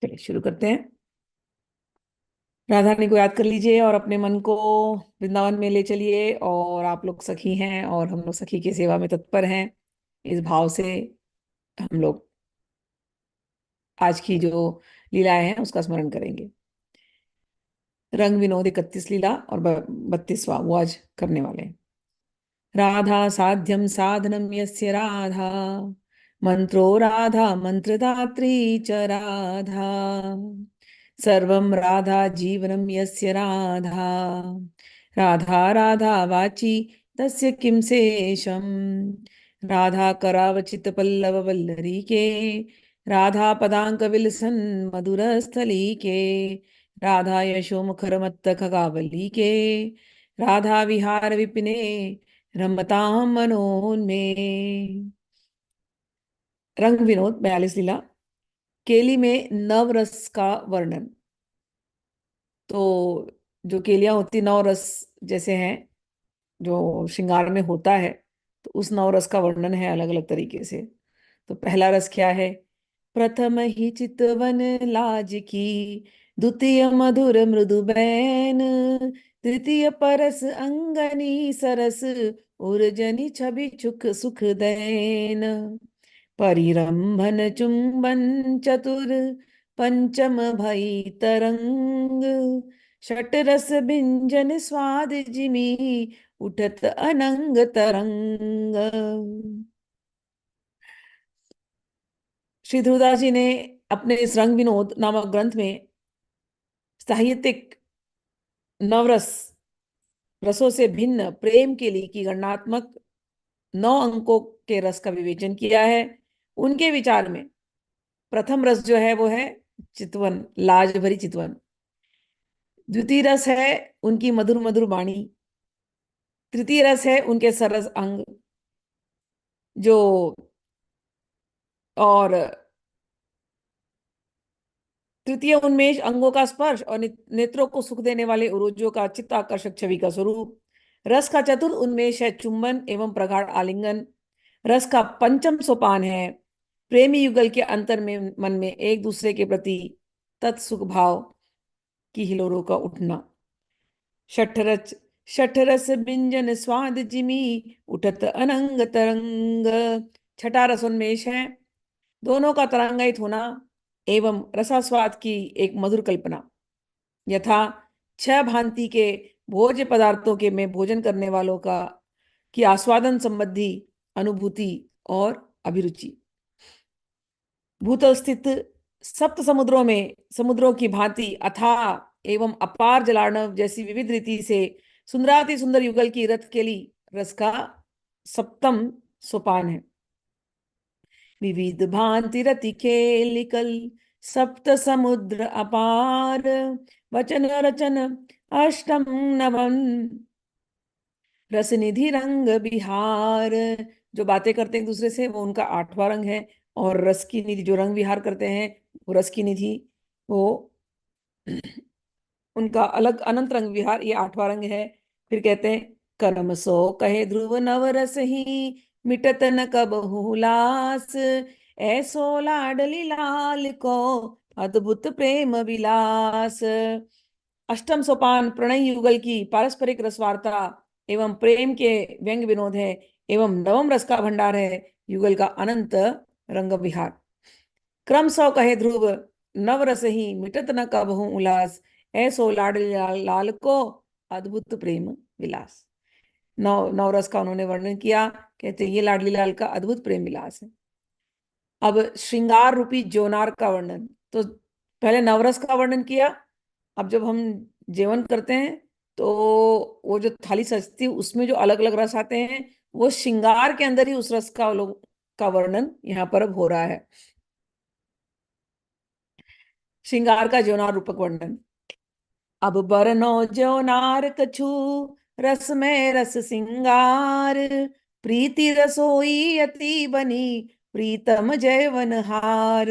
चलिए शुरू करते हैं। राधा रानी को याद कर लीजिए और अपने मन को वृंदावन में ले चलिए। और आप लोग सखी हैं और हम लोग सखी की सेवा में तत्पर हैं। इस भाव से हम लोग आज की जो लीलाएं हैं उसका स्मरण करेंगे। रंग विनोद 31 लीला और 32वां वो आज करने वाले हैं। राधा साध्यम साधनम यस्य राधा, मंत्रो राधा मंत्रदात्री च राधा, सर्वं राधा जीवनं यस्य राधा, राधा राधा वाची तस्य किं शेषम्। राधा करावचित पल्लव वल्लरीके, राधा पदांक विलसन मधुरस्थलीके, राधा यशो मुखर मत्त खगावलीके, राधा विहार विपिने रमतां मनोन्मे। रंग विनोद 42 लीला। केली में नव रस का वर्णन। तो जो केलियां होती नौ रस जैसे हैं, जो श्रृंगार में होता है, तो उस नौ रस का वर्णन है अलग अलग तरीके से। तो पहला रस क्या है? प्रथम ही चितवन लाज की, द्वितीय मधुर मृदु बैन, तृतीय परस अंगनी सरस, उर्जनी छवि छुक सुख दैन, परिरंभन चुंबन चतुर, पंचम भई तरंग, षट रस व्यंजन स्वाद जिमी, उठत अनंग तरंग। श्री ध्रुवदास जी ने अपने इस रंग विनोद नामक ग्रंथ में साहित्यिक नवरस रसों से भिन्न प्रेम के लिए की गणनात्मक 9 अंकों के रस का विवेचन किया है। उनके विचार में प्रथम रस जो है वो है चितवन, लाज भरी चितवन। द्वितीय रस है उनकी मधुर मधुर वाणी। तृतीय रस है उनके सरस अंग जो, और तृतीय उन्मेष अंगों का स्पर्श और नेत्रों को सुख देने वाले उरोजों का चित्त आकर्षक छवि का स्वरूप। रस का चतुर्थ उन्मेष है चुंबन एवं प्रगाढ़ आलिंगन। रस का पंचम सोपान है प्रेमी युगल के अंतर में मन में एक दूसरे के प्रति तत्सुख भाव की हिलोरों का उठना। षठरस षठरस व्यंजन स्वाद जिमी, उठत अनंग तरंग। छठा रसोन्मेष है दोनों का तरंगायित होना एवं रसास्वाद की एक मधुर कल्पना। यथा छह भांति के भोज्य पदार्थों के में भोजन करने वालों का की आस्वादन संबंधी अनुभूति और अभिरुचि। भूतल स्थित सप्त समुद्रों में समुद्रों की भांति अथाह एवं अपार जलार्णव जैसी विविध रीति से सुंदराति सुंदर युगल की रथ केली रस का सप्तम सोपान है। विविध भांति रति खेलिकल सप्त समुद्र अपार, वचन रचन अष्टम नवम, रसनिधि रंग बिहार। जो बातें करते हैं एक दूसरे से वो उनका 8वां रंग है। और रस की निधि जो रंग विहार करते हैं वो रस की निधि, वो उनका अलग अनंत रंग विहार, ये 8वां रंग है। फिर कहते हैं कर्म सो कहे ध्रुव नव रस ही, मिटत न कब हुलास, ऐसो लाडली लाल को अद्भुत प्रेम विलास। अष्टम सोपान प्रणय युगल की पारस्परिक रसवार्ता एवं प्रेम के व्यंग विनोद है एवं नवम रस का भंडार है युगल का अनंत रंग विहार। क्रम सौ कहे ध्रुव नव रस ही, मिटत न कब हूँ उल्लास, ऐसो लाडली लाल को अद्भुत प्रेम विलास। नवरस का उन्होंने वर्णन किया। कहते ये लाडली लाल का अद्भुत प्रेम विलास है। अब श्रृंगार रूपी जोनार का वर्णन। तो पहले नवरस का वर्णन किया। अब जब हम जेवन करते हैं तो वो जो थाली सजती है उसमें जो अलग अलग रस आते हैं, वो श्रृंगार के अंदर ही उस रस का लोग का वर्णन यहाँ पर अब हो रहा है। श्रृंगार का जोनार रूपक वर्णन। अब बरनो जोनार कछु, रस में रस सिंगार, प्रीति रसोई अति बनी, प्रीतम जयवनहार।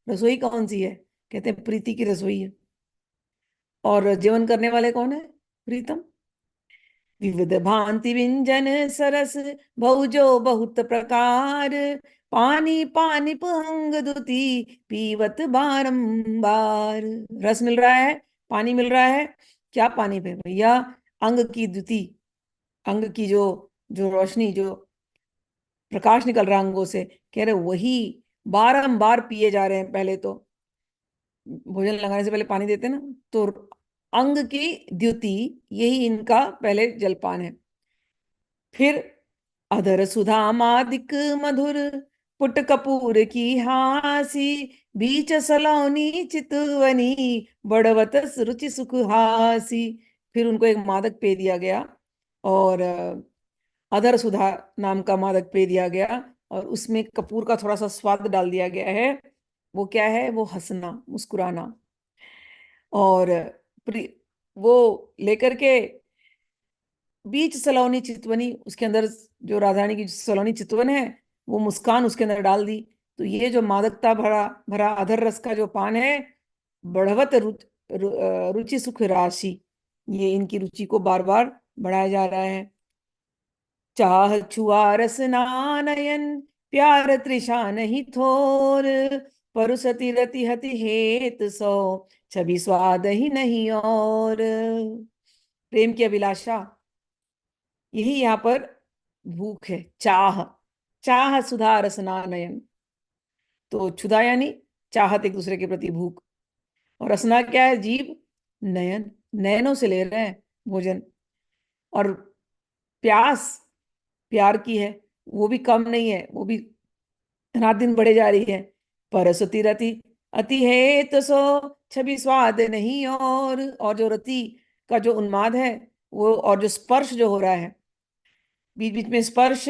रसोई कौन सी है? कहते हैं प्रीति की रसोई है। और जेवन करने वाले कौन है? प्रीतम। विविध भांति व्यंजन सरस, भौजो बहुत प्रकार, पानी पानी पहंग दुती पीवत बारंबार। रस मिल रहा है, पानी मिल रहा है। क्या पानी पे भैया? अंग की द्युति, अंग की जो जो रोशनी, जो प्रकाश निकल रहा है अंगों से, कह रहे वही बारंबार पिए जा रहे हैं। पहले तो भोजन लगाने से पहले पानी देते ना, तो अंग की द्युति, यही इनका पहले जलपान है। फिर अधर सुधा मादिक मधुर, पुट कपूर की हासी, बीच सलोनी चितवनी, बड़वत रुचि सुख हासी। फिर उनको एक मादक पेय दिया गया, और अधर सुधा नाम का मादक पेय दिया गया, और उसमें कपूर का थोड़ा सा स्वाद डाल दिया गया है। वो क्या है? वो हंसना, मुस्कुराना। और वो लेकर के बीच सलोनी चितवनी, उसके अंदर जो राधारानी की सलोनी चितवन है, वो मुस्कान उसके अंदर डाल दी। तो ये जो मादकता भरा भरा अधर रस का जो पान है, बढ़वत रुचि सुख राशि, ये इनकी रुचि को बार बार बढ़ाया जा रहा है। चाह छुआ रस नानयन, प्यार तृषा नहीं थोर, परुसति रति हति हेत सो, छवि स्वाद ही नहीं और। प्रेम की अभिलाषा, यही यहाँ पर भूख है। चाह, चाह सुधा रसना नयन। तो क्षुधा यानी चाहत, एक दूसरे के प्रति भूख। और रसना क्या है? जीव। नयन, नयनों से ले रहे हैं भोजन। और प्यास, प्यार की है, वो भी कम नहीं है, वो भी रात दिन बढ़े जा रही है। परसती रति अति है तो सो, छवि स्वाद नहीं और जो रति का जो उन्माद है वो, और जो स्पर्श जो हो रहा है, बीच बीच में स्पर्श,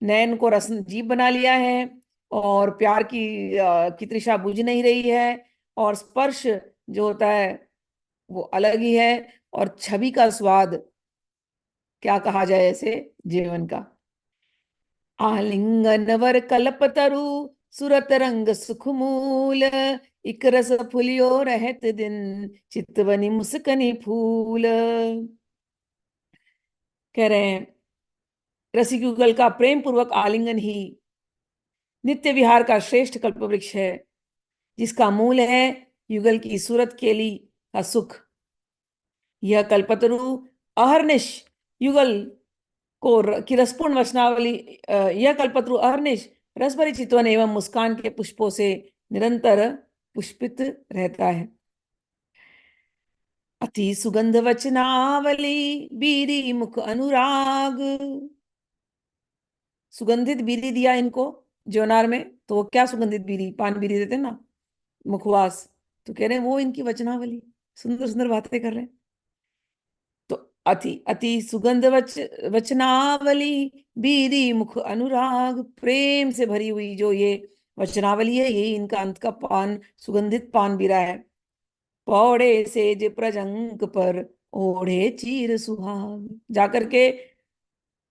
नैन को रस जीभ बना लिया है। और प्यार की तृषा बुझ नहीं रही है। और स्पर्श जो होता है वो अलग ही है। और छवि का स्वाद, क्या कहा जाए ऐसे जीवन का। आलिंगन वर कल्पतरु, सुरत रंग सुख मूल, इक रस फुलियो रहत दिन, चितवनी मुस्कनी फूल। कह रहे हैं रसिक युगल का प्रेम पूर्वक आलिंगन ही नित्य विहार का श्रेष्ठ कल्पवृक्ष है, जिसका मूल है युगल की सूरत केली का सुख। यह कल्पतरु अहर्निश युगल की रसपूर्ण वचनावली, यह कल्पतरु अहर्निश रसभरी चितवन एवं मुस्कान के पुष्पों से निरंतर पुष्पित रहता है। अति सुगंध वचनावली, बीरी मुख अनुराग। सुगंधित बीरी दिया इनको जोनार में, तो वो क्या सुगंधित बीरी, पान बीरी देते ना, मुखवास। तो कह रहे हैं वो इनकी वचनावली, सुंदर सुंदर बातें कर रहे हैं। तो अति अति सुगंध वचनावली, बीरी मुख अनुराग, प्रेम से भरी हुई जो ये वचनावली है, यही इनका अंत का पान, सुगंधित पान बीरा है। पौड़े सेज प्रजंक पर, ओढ़े चीर सुहाग। जाकर के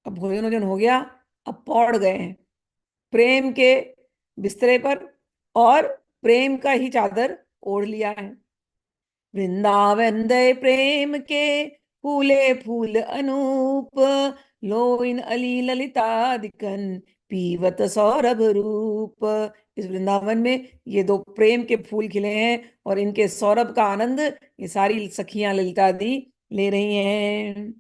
अब भोजन वोजन हो गया, अब पौड़ गए हैं प्रेम के बिस्तरे पर, और प्रेम का ही चादर ओढ़ लिया है। वृंदावन दय प्रेम के, फूले फूल अनूप, लोइन अली ललितादिकन, पीवत सौरभ रूप। इस वृंदावन में ये दो प्रेम के फूल खिले हैं, और इनके सौरभ का आनंद ये सारी सखियां ललिता दी ले रही हैं।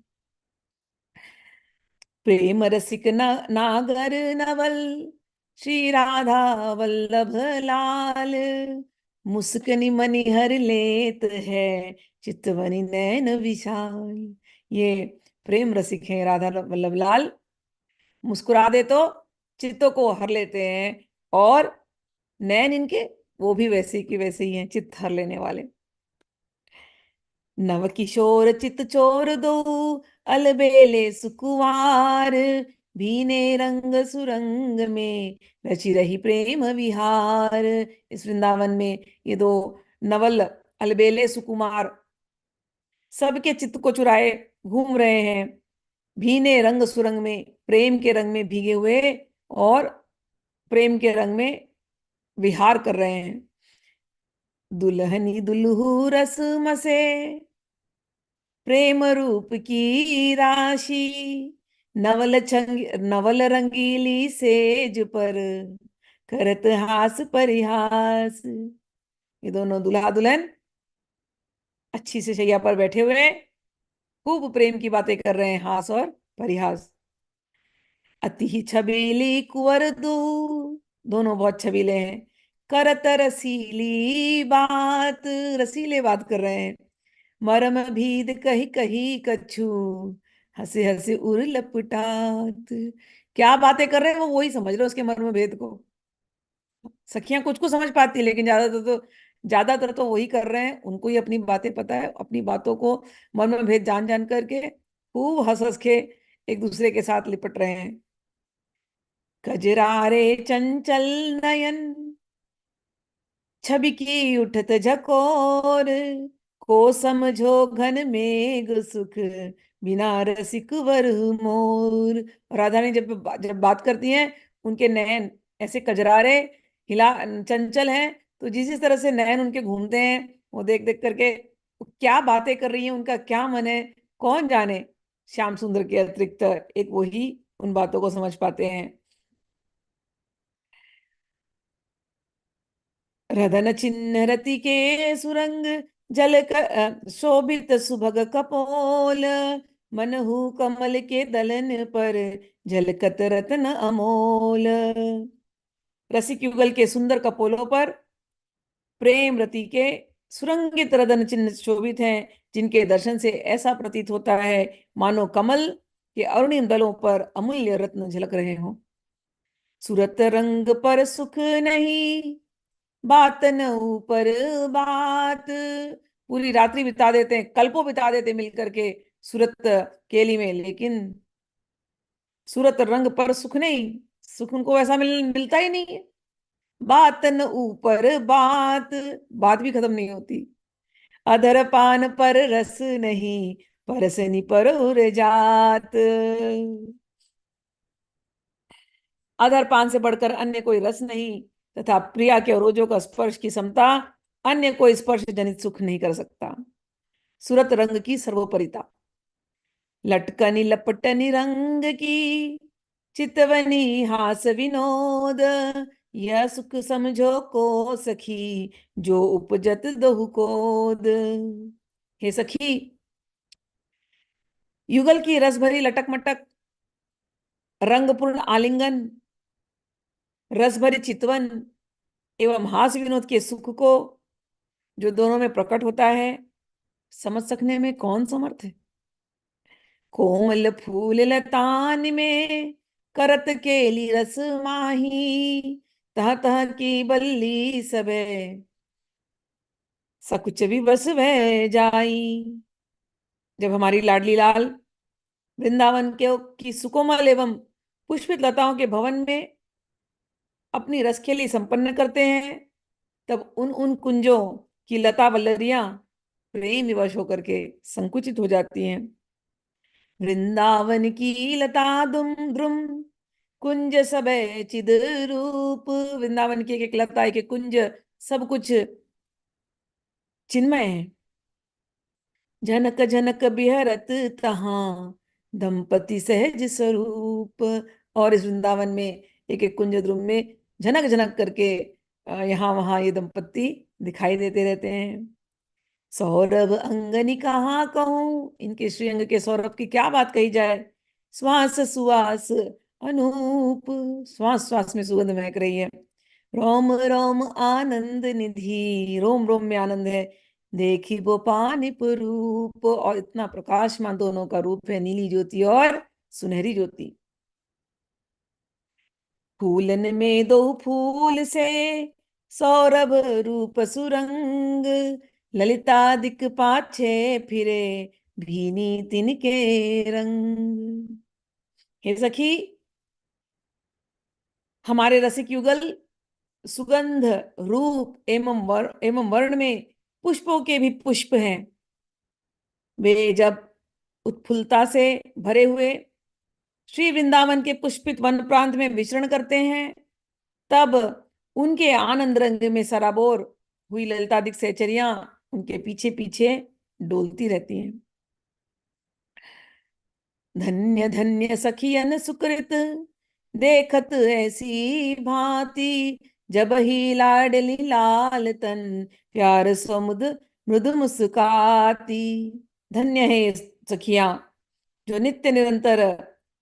प्रेम रसिक नागर नवल, श्री राधा वल्लभ लाल, मुस्कनी मनिहर लेत है, चितवनी नैन विशाल। ये प्रेम रसिक हैं राधा वल्लभ लाल, मुस्कुरा दे तो चित्तों को हर लेते हैं। और नैन इनके वो भी वैसे की वैसे ही हैं, चित्त हर लेने वाले। नव किशोर चित चोर दो, अलबेले सुकुवार, भीने रंग सुरंग में, रची रही प्रेम विहार। इस वृंदावन में ये दो नवल अलबेले सुकुमार सबके चित्त को चुराए घूम रहे हैं, भीने रंग सुरंग में, प्रेम के रंग में भीगे हुए, और प्रेम के रंग में विहार कर रहे हैं। दुल्हनी दुल्हू रस मसे, प्रेम रूप की राशि, नवल रंगीली सेज पर करत हास परिहास। ये दोनों दूल्हा दुल्हन अच्छी से शैया पर बैठे हुए खूब प्रेम की बातें कर रहे हैं, हास और परिहास। अति ही छबीली कुंवर दोनों बहुत छबीले हैं। करत रसीली बात, रसीले बात कर रहे हैं। मरम भीद कही कही कछु, हंसे हंसे उर लपटात। क्या बातें कर रहे हैं वो वही समझ लो उसके मर्म भेद को। सखियां कुछ को समझ पाती है, लेकिन ज्यादातर तो वही कर रहे हैं, उनको ही अपनी बातें पता है, अपनी बातों को मर्म भेद जान जान करके खूब हंस हंस के एक दूसरे के साथ लिपट रहे हैं। कजरारे चंचल नयन, छवि की उठत झकोर। को समझो घन मेघ सुख, बिना रसिक वर मोर। और राधा ने जब जब बात करती हैं, उनके नयन ऐसे कजरारे हिला चंचल हैं, तो जिस जिस तरह से नयन उनके घूमते हैं, वो देख देख करके वो क्या बातें कर रही हैं, उनका क्या मन है, कौन जाने। श्याम सुंदर के अतिरिक्त एक वही उन बातों को समझ पाते हैं। रदन चिन्ह रति के सुरंग, शोभित सुभग कपोल। मनहु कमल के दलन पर, झलकत रत्न अमोल। रसिक युगल के सुंदर कपोलों पर प्रेम रति के सुरंगित रदन चिन्ह शोभित हैं, जिनके दर्शन से ऐसा प्रतीत होता है मानो कमल के अरुणिम दलों पर अमूल्य रत्न झलक रहे हों। सूरत रंग पर सुख नहीं, बात न ऊपर बात। पूरी रात्रि बिता देते हैं, कल्पों बिता देते हैं मिल करके सूरत केली में, लेकिन सूरत रंग पर सुख नहीं, सुख उनको वैसा मिलता ही नहीं है। बात न ऊपर बात, बात भी खत्म नहीं होती। अधर पान पर रस नहीं, परसनी पर उर जात। अधर पान से बढ़कर अन्य कोई रस नहीं, तथा प्रिया के रोजों का स्पर्श की समता अन्य कोई स्पर्श जनित सुख नहीं कर सकता। सूरत रंग की सर्वोपरिता। लटकनी लपटनी रंग की, चितवनी हास विनोद। यह सुख समझो को सखी, जो उपजत दहु कोद। हे सखी, युगल की रस भरी लटक मटक, रंगपूर्ण आलिंगन, रस भरी चितवन एवं हास विनोद के सुख को जो दोनों में प्रकट होता है, समझ सकने में कौन समर्थ है। कोमल फूल लतान में, करत केली रस माही। तह तह की बल्ली सबे, सकुच भी बस वह जाई। जब हमारी लाडली लाल वृंदावन के की सुकोमल एवं पुष्पित लताओं के भवन में अपनी रसखेली संपन्न करते हैं, तब उन उन कुंजों की लता वल्लरियां प्रेम विवश होकर के संकुचित हो जाती हैं। वृंदावन की लता दुम द्रुम, कुंज सब चिद रूप। वृंदावन की एक एक लता, एक एक कुंज, सब कुछ चिन्मय है। जनक जनक बिहरत तहाँ, दंपति सहज स्वरूप। और इस वृंदावन में एक एक कुंज द्रुम में झनक झनक करके यहाँ वहां ये दंपति दिखाई देते रहते हैं। सौरभ अंगनी कहाँ कहूँ, इनके श्रीअंग के सौरभ की क्या बात कही जाए। श्वास सुवास अनूप, श्वास श्वास में सुगंध महक रही है। रोम रोम आनंद निधि, रोम रोम में आनंद है। देखी वो पानिप रूप, और इतना प्रकाशमान दोनों का रूप है, नीली ज्योति और सुनहरी ज्योति। फूलन में दो फूल से, सौरभ रूप सुरंग। ललिता दिक पाछे फिरे, भीनी तिनके रंग। हे सखी, हमारे रसिक युगल सुगंध, रूप एवं वर्ण में पुष्पों के भी पुष्प हैं। वे जब उत्फुल्लता से भरे हुए श्री वृंदावन के पुष्पित वन प्रांत में विचरण करते हैं, तब उनके आनंद रंग में सराबोर हुई ललितादिक सहचरियां उनके पीछे पीछे डोलती रहती हैं। धन्य धन्य सखियन सुकृत, देखत ऐसी भांति, जब ही लाडली लाल तन, प्यार समुद मृद मुस्काती। धन्य है सखियां जो नित्य निरंतर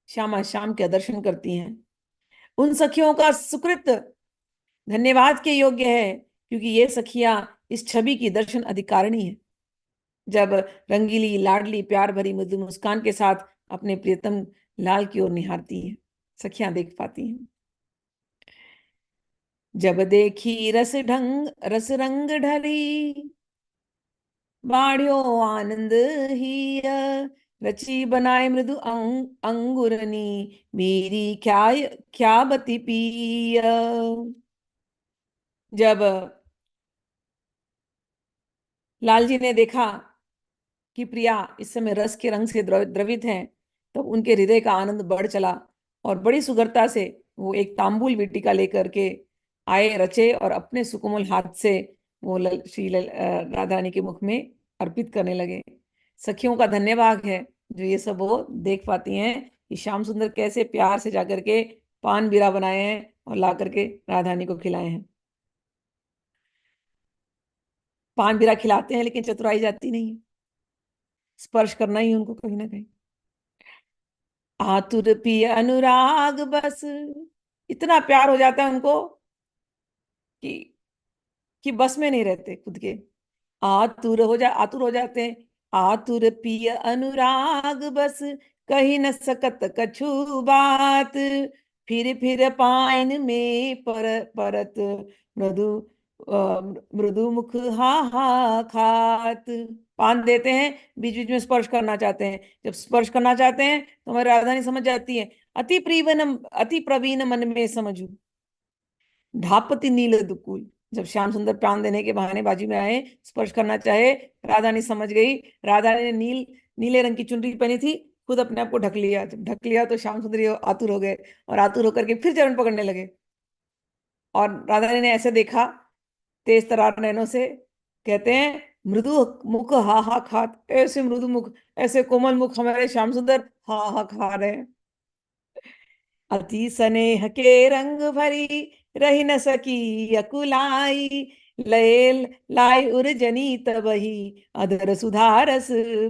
श्यामा श्याम के दर्शन करती हैं। उन सखियों का सुकृत धन्यवाद के योग्य है, क्योंकि ये सखियां इस छवि की दर्शन अधिकारिणी है। जब रंगीली लाडली प्यार भरी मृदु मुस्कान के साथ अपने प्रियतम लाल की ओर निहारती हैं, सखियां देख पाती हैं। जब देखी रस रंग ढली, बाढ़ो आनंद ही, रची बनाए मृदु अंगुरनी, मेरी क्या क्या बती पिय। जब लाल जी ने देखा कि प्रिया इस समय रस के रंग से द्रवित हैं, तब उनके हृदय का आनंद बढ़ चला और बड़ी सुगरता से वो एक तांबूल वीटिका लेकर के आए, रचे और अपने सुकोमल हाथ से वो राधा रानी के मुख में अर्पित करने लगे। सखियों का धन्यवाद है जो ये सब वो देख पाती हैं कि श्याम सुंदर कैसे प्यार से जाकर के पान बीरा बनाए हैं और ला करके राधा रानी को खिलाए हैं। पान बीरा खिलाते हैं लेकिन चतुराई जाती नहीं है, स्पर्श करना ही उनको कहीं ना कहीं। आतुर पिय अनुराग बस, इतना प्यार हो जाता है उनको कि बस में नहीं रहते खुद के। आतुर हो जाते हैं। आतुर पिय अनुराग बस, कही न सकत कछु बात, फिर पाइन में परत, मृदु मृदु मुख हा हा खात। पान देते हैं, बीच बीच में स्पर्श करना चाहते हैं। जब स्पर्श करना चाहते हैं तो हमारी राजधानी समझ जाती है। अति प्रवीण मन में समझू, ढापति नील दुकुल। जब श्याम सुंदर प्राण देने के बहाने बाजी में आए, स्पर्श करना चाहे, राधा ने समझ गई। राधा ने नीले रंग की चुनरी पहनी थी, खुद अपने आप को ढक लिया। जब ढक लिया तो श्याम सुंदर आतुर हो गए और आतुर होकर के फिर चरण पकड़ने लगे। और राधा रानी ने ऐसे देखा तेज तरार नैनों से, कहते हैं मृदु मुख हा हा खात, ऐसे मृदु मुख, ऐसे कोमल मुख हमारे श्याम सुंदर हा हा खा रहे हैं। अति स्नेह के रंग भरी, रही न सकी अकुलाई, लय लाई उर्जनी तबही, अधर सुधारस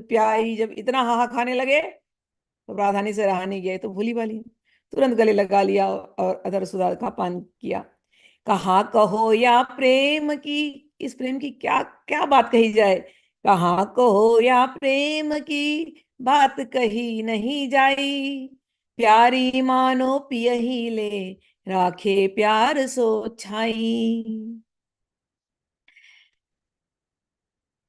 प्याई। जब इतना हाहा खाने लगे तो राधानी से रहा नहीं गया, तो भूली भाली तुरंत गले लगा लिया और अधर सुधार का पान किया। कहाँ कहो या प्रेम की, इस प्रेम की क्या क्या बात कही जाए। कहाँ कहो या प्रेम की, बात कही नहीं जाई, प्यारी मानो पियही ले, राखे प्यार सो छाई।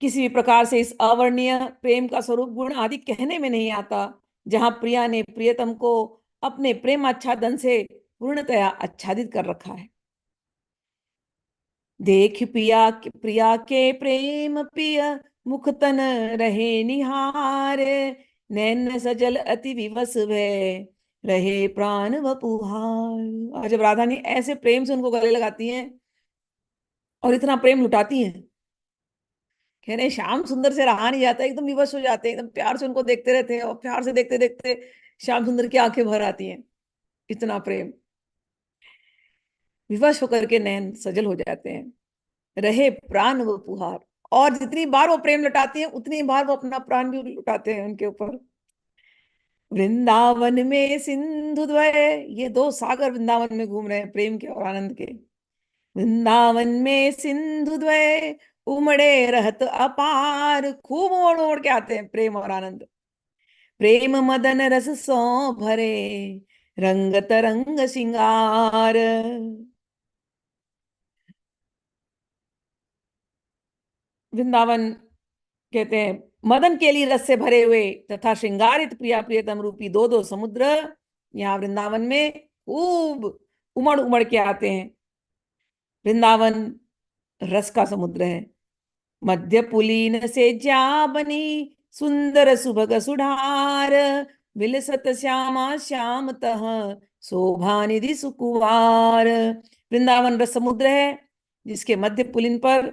किसी भी प्रकार से इस अवर्णीय प्रेम का स्वरूप गुण आदि कहने में नहीं आता। जहां प्रिया ने प्रियतम को अपने प्रेम आच्छादन से पूर्णतया आच्छादित कर रखा है। देख प्रिया के प्रेम पिय, मुख तन रहे निहार, नैन सजल अति विवश भय, रहे प्राण वपुहार। और जब राधा ने ऐसे प्रेम से उनको गले लगाती हैं और इतना प्रेम लुटाती हैं, कह रहे श्याम सुंदर से रहा नहीं जाता, एकदम विवश हो जाते हैं, एकदम प्यार से उनको देखते रहते हैं और प्यार से देखते देखते श्याम सुंदर की आंखें भर आती हैं। इतना प्रेम, विवश होकर के नैन सजल हो जाते हैं, रहे प्राण वो पुहार। और जितनी बार वो प्रेम लुटाती हैं उतनी बार वो अपना प्राण भी लुटाते हैं उनके ऊपर। वृंदावन में सिंधु द्वय, ये दो सागर वृंदावन में घूम रहे हैं प्रेम के और आनंद के। वृंदावन में सिंधु द्वय, उमड़े रहत अपार, खूब ओढ़ ओढ़ के आते हैं प्रेम और आनंद। प्रेम मदन रस सो भरे, रंग तरंग सिंगार। वृंदावन कहते हैं मदन केली रस से भरे हुए तथा श्रृंगारित प्रिया प्रियतम रूपी दो दो समुद्र यहाँ वृंदावन में खूब उमड़ उमड़ के आते हैं। वृंदावन रस का समुद्र है। मध्य पुलीन से जा बनी, सुंदर सुभग सुधार, विलसत श्यामा श्याम तह, शोभा निधि सुकुवार। वृंदावन रस समुद्र है जिसके मध्य पुलिन पर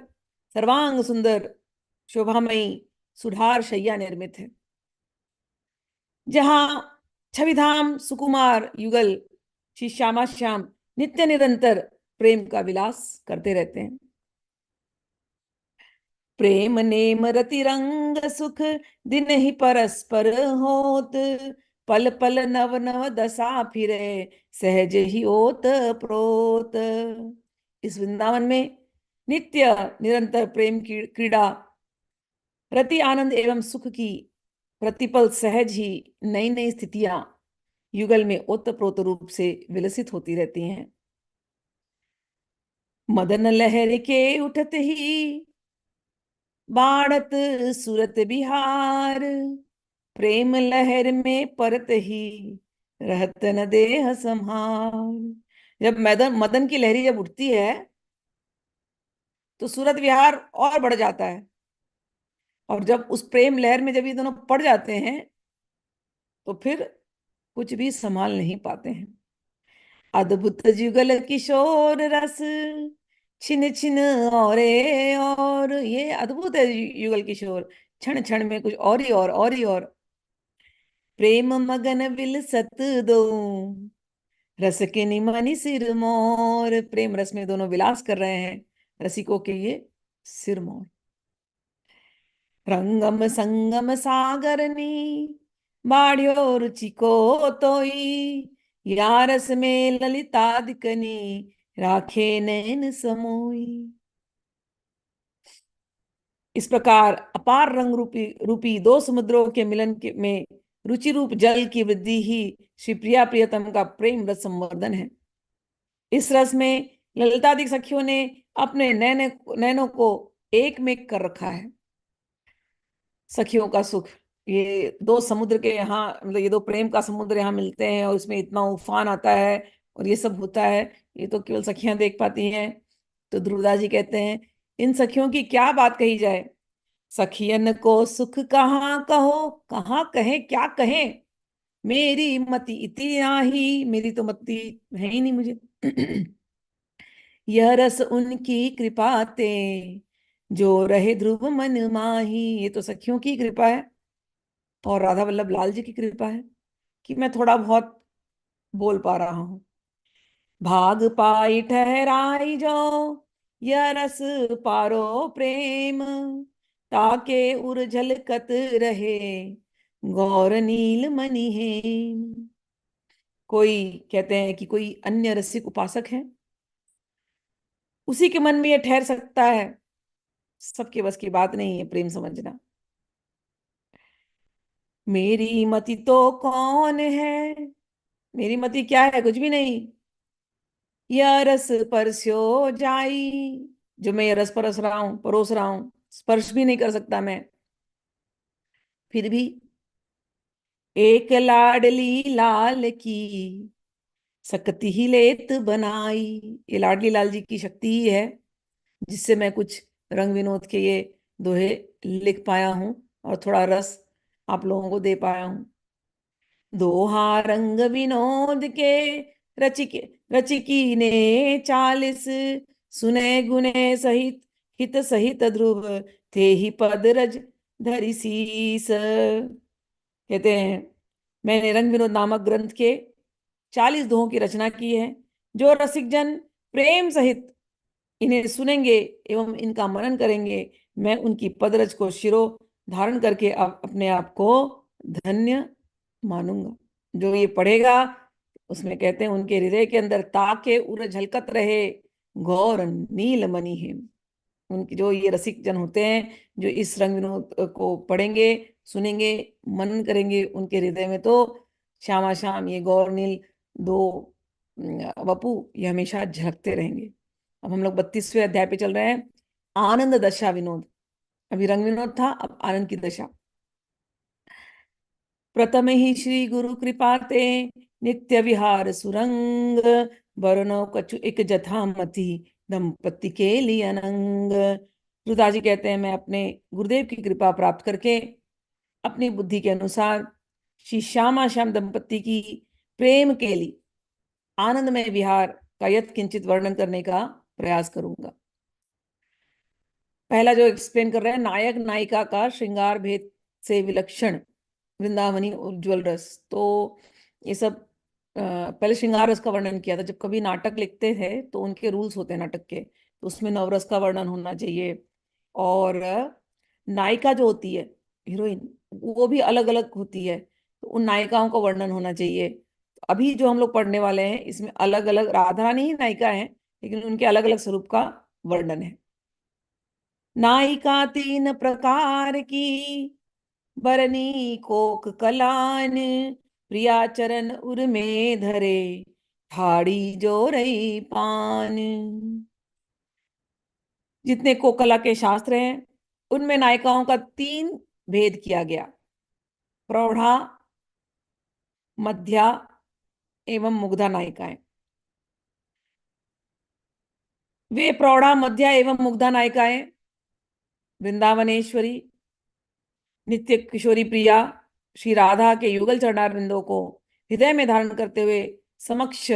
सर्वांग सुंदर शोभामयी सुधार शैया निर्मित है। जहां छविधाम सुकुमार युगल श्री श्यामा श्याम नित्य निरंतर प्रेम का विलास करते रहते हैं। प्रेम नेम रति रंग सुख दिन ही परस्पर होत, पल पल नव नव दशा फिरे सहज ही ओत प्रोत। इस वृंदावन में नित्य निरंतर प्रेम की क्रीड़ा, रति आनंद एवं सुख की प्रतिपल सहज ही नई नई स्थितियां युगल में ओतप्रोत रूप से विलसित होती रहती हैं। मदन लहर के उठत ही बाढ़त सूरत बिहार, प्रेम लहर में परत ही रहत न देह संहार। जब मदन मदन की लहरी जब उठती है तो सूरत विहार और बढ़ जाता है, और जब उस प्रेम लहर में जब ये दोनों पड़ जाते हैं तो फिर कुछ भी संभाल नहीं पाते हैं। अद्भुत जुगल किशोर रस छिन छिन और ये अद्भुत है युगल किशोर, क्षण क्षण में कुछ और ही और ही और। प्रेम मगन विलसत दो रस के निमनि सिर मोर, प्रेम रस में दोनों विलास कर रहे हैं रसिकों के ये सिर मोर। रंगम संगम सागरनी बाढ़्यो रुचि को तोई, यारस में ललितादिकनी राखे नैन समोई। इस प्रकार अपार रंग रूपी रूपी दो समुद्रों के मिलन में रुचि रूप जल की वृद्धि ही श्री प्रिया प्रियतम का प्रेम रस संवर्धन है। इस रस में ललितादि सखियों ने अपने नैनों को एक में कर रखा है। सखियों का सुख, ये दो समुद्र के यहाँ, मतलब ये दो प्रेम का समुद्र यहाँ मिलते हैं और इसमें इतना उफान आता है और ये सब होता है, ये तो केवल सखियां देख पाती हैं। तो ध्रुवदास जी कहते हैं, इन सखियों की क्या बात कही जाए, सखियन को सुख कहाँ कहो, कहाँ कहे क्या कहे, मेरी मति इतना ही, मेरी तो मति है ही नहीं मुझे। यह रस उनकी कृपा ते जो रहे ध्रुव मन माही। ये तो सखियों की कृपा है और राधा वल्लभ लाल जी की कृपा है कि मैं थोड़ा बहुत बोल पा रहा हूँ। भाग पाई ठहराई जो यह रस पारो प्रेम, ताके उर झलकत रहे गौर नील मणि हेम। कोई कहते हैं कि कोई अन्य रसिक उपासक है, उसी के मन में ये ठहर सकता है, सबके बस की बात नहीं है प्रेम समझना। मेरी मति तो कौन है, मेरी मति क्या है, कुछ भी नहीं। यह रस परस्यो जाई, जो मैं ये रस परस रहा हूं, परोस रहा हूं, स्पर्श भी नहीं कर सकता मैं, फिर भी एक लाडली लाल की शक्ति ही लेत बनाई। ये लाडली लाल जी की शक्ति ही है जिससे मैं कुछ रंग विनोद के ये दोहे लिख पाया हूं और थोड़ा रस आप लोगों को दे पाया हूं। दोहा रंग विनोद के रचिके रचिकी ने 40, सुने गुने सहित हित सहित ध्रुव थे ही पद रज धरि शीस। कहते हैं, मैंने रंग विनोद नामक ग्रंथ के 40 दोहों की रचना की है। जो रसिक जन प्रेम सहित इन्हें सुनेंगे एवं इनका मनन करेंगे, मैं उनकी पदरज को शिरो धारण करके अपने आप को धन्य मानूंगा। जो ये पढ़ेगा उसमें कहते हैं उनके हृदय के अंदर ताके उर झलकत रहे गौर नील मणि है। उनकी जो ये रसिक जन होते हैं, जो इस रंग विनोद को पढ़ेंगे सुनेंगे मनन करेंगे, उनके हृदय में तो श्यामा श्याम ये गौर नील दो वपु ये हमेशा झलकते रहेंगे। अब हम लोग 32वें अध्याय पे चल रहे हैं, आनंद दशा विनोद। अभी रंग विनोद था, अब आनंद की दशा। प्रथम ही श्री गुरु कृपा ते नित्य विहार सुरंग, वरुणो कछु एक जथामति दंपति के लिए अनंग। रुदास जी कहते हैं, मैं अपने गुरुदेव की कृपा प्राप्त करके अपनी बुद्धि के अनुसार श्री श्यामा श्याम दंपति की प्रेम के लिए आनंदमय विहार का यथ किंचित वर्णन करने का प्रयास करूंगा। पहला जो एक्सप्लेन कर रहे हैं, नायक नायिका का श्रृंगार भेद से विलक्षण वृंदावनी उज्ज्वल रस। तो ये सब पहले श्रृंगार रस का वर्णन किया था। जब कभी नाटक लिखते हैं तो उनके रूल्स होते हैं नाटक के, तो उसमें नवरस का वर्णन होना चाहिए। और नायिका जो होती है, हीरोइन, वो भी अलग अलग होती है, तो उन नायिकाओं का वर्णन होना चाहिए। तो अभी जो हम लोग पढ़ने वाले हैं इसमें अलग अलग राधा रानी ही नायिका है, लेकिन उनके अलग अलग स्वरूप का वर्णन है। नायिका तीन प्रकार की, बरनी कोक कलान, प्रिया चरण उर में धरे, ठाड़ी जो रही पान। जितने कोकला के शास्त्र हैं उनमें नायिकाओं का तीन भेद किया गया: प्रौढ़ा, मध्या एवं मुग्धा नायिकाएं। वे प्रौढ़ा, मध्या एवं मुग्धा नायिकाएं वृंदावनेश्वरी नित्य किशोरी प्रिया श्री राधा के युगल चरणारविंदों को हृदय में धारण करते हुए समक्ष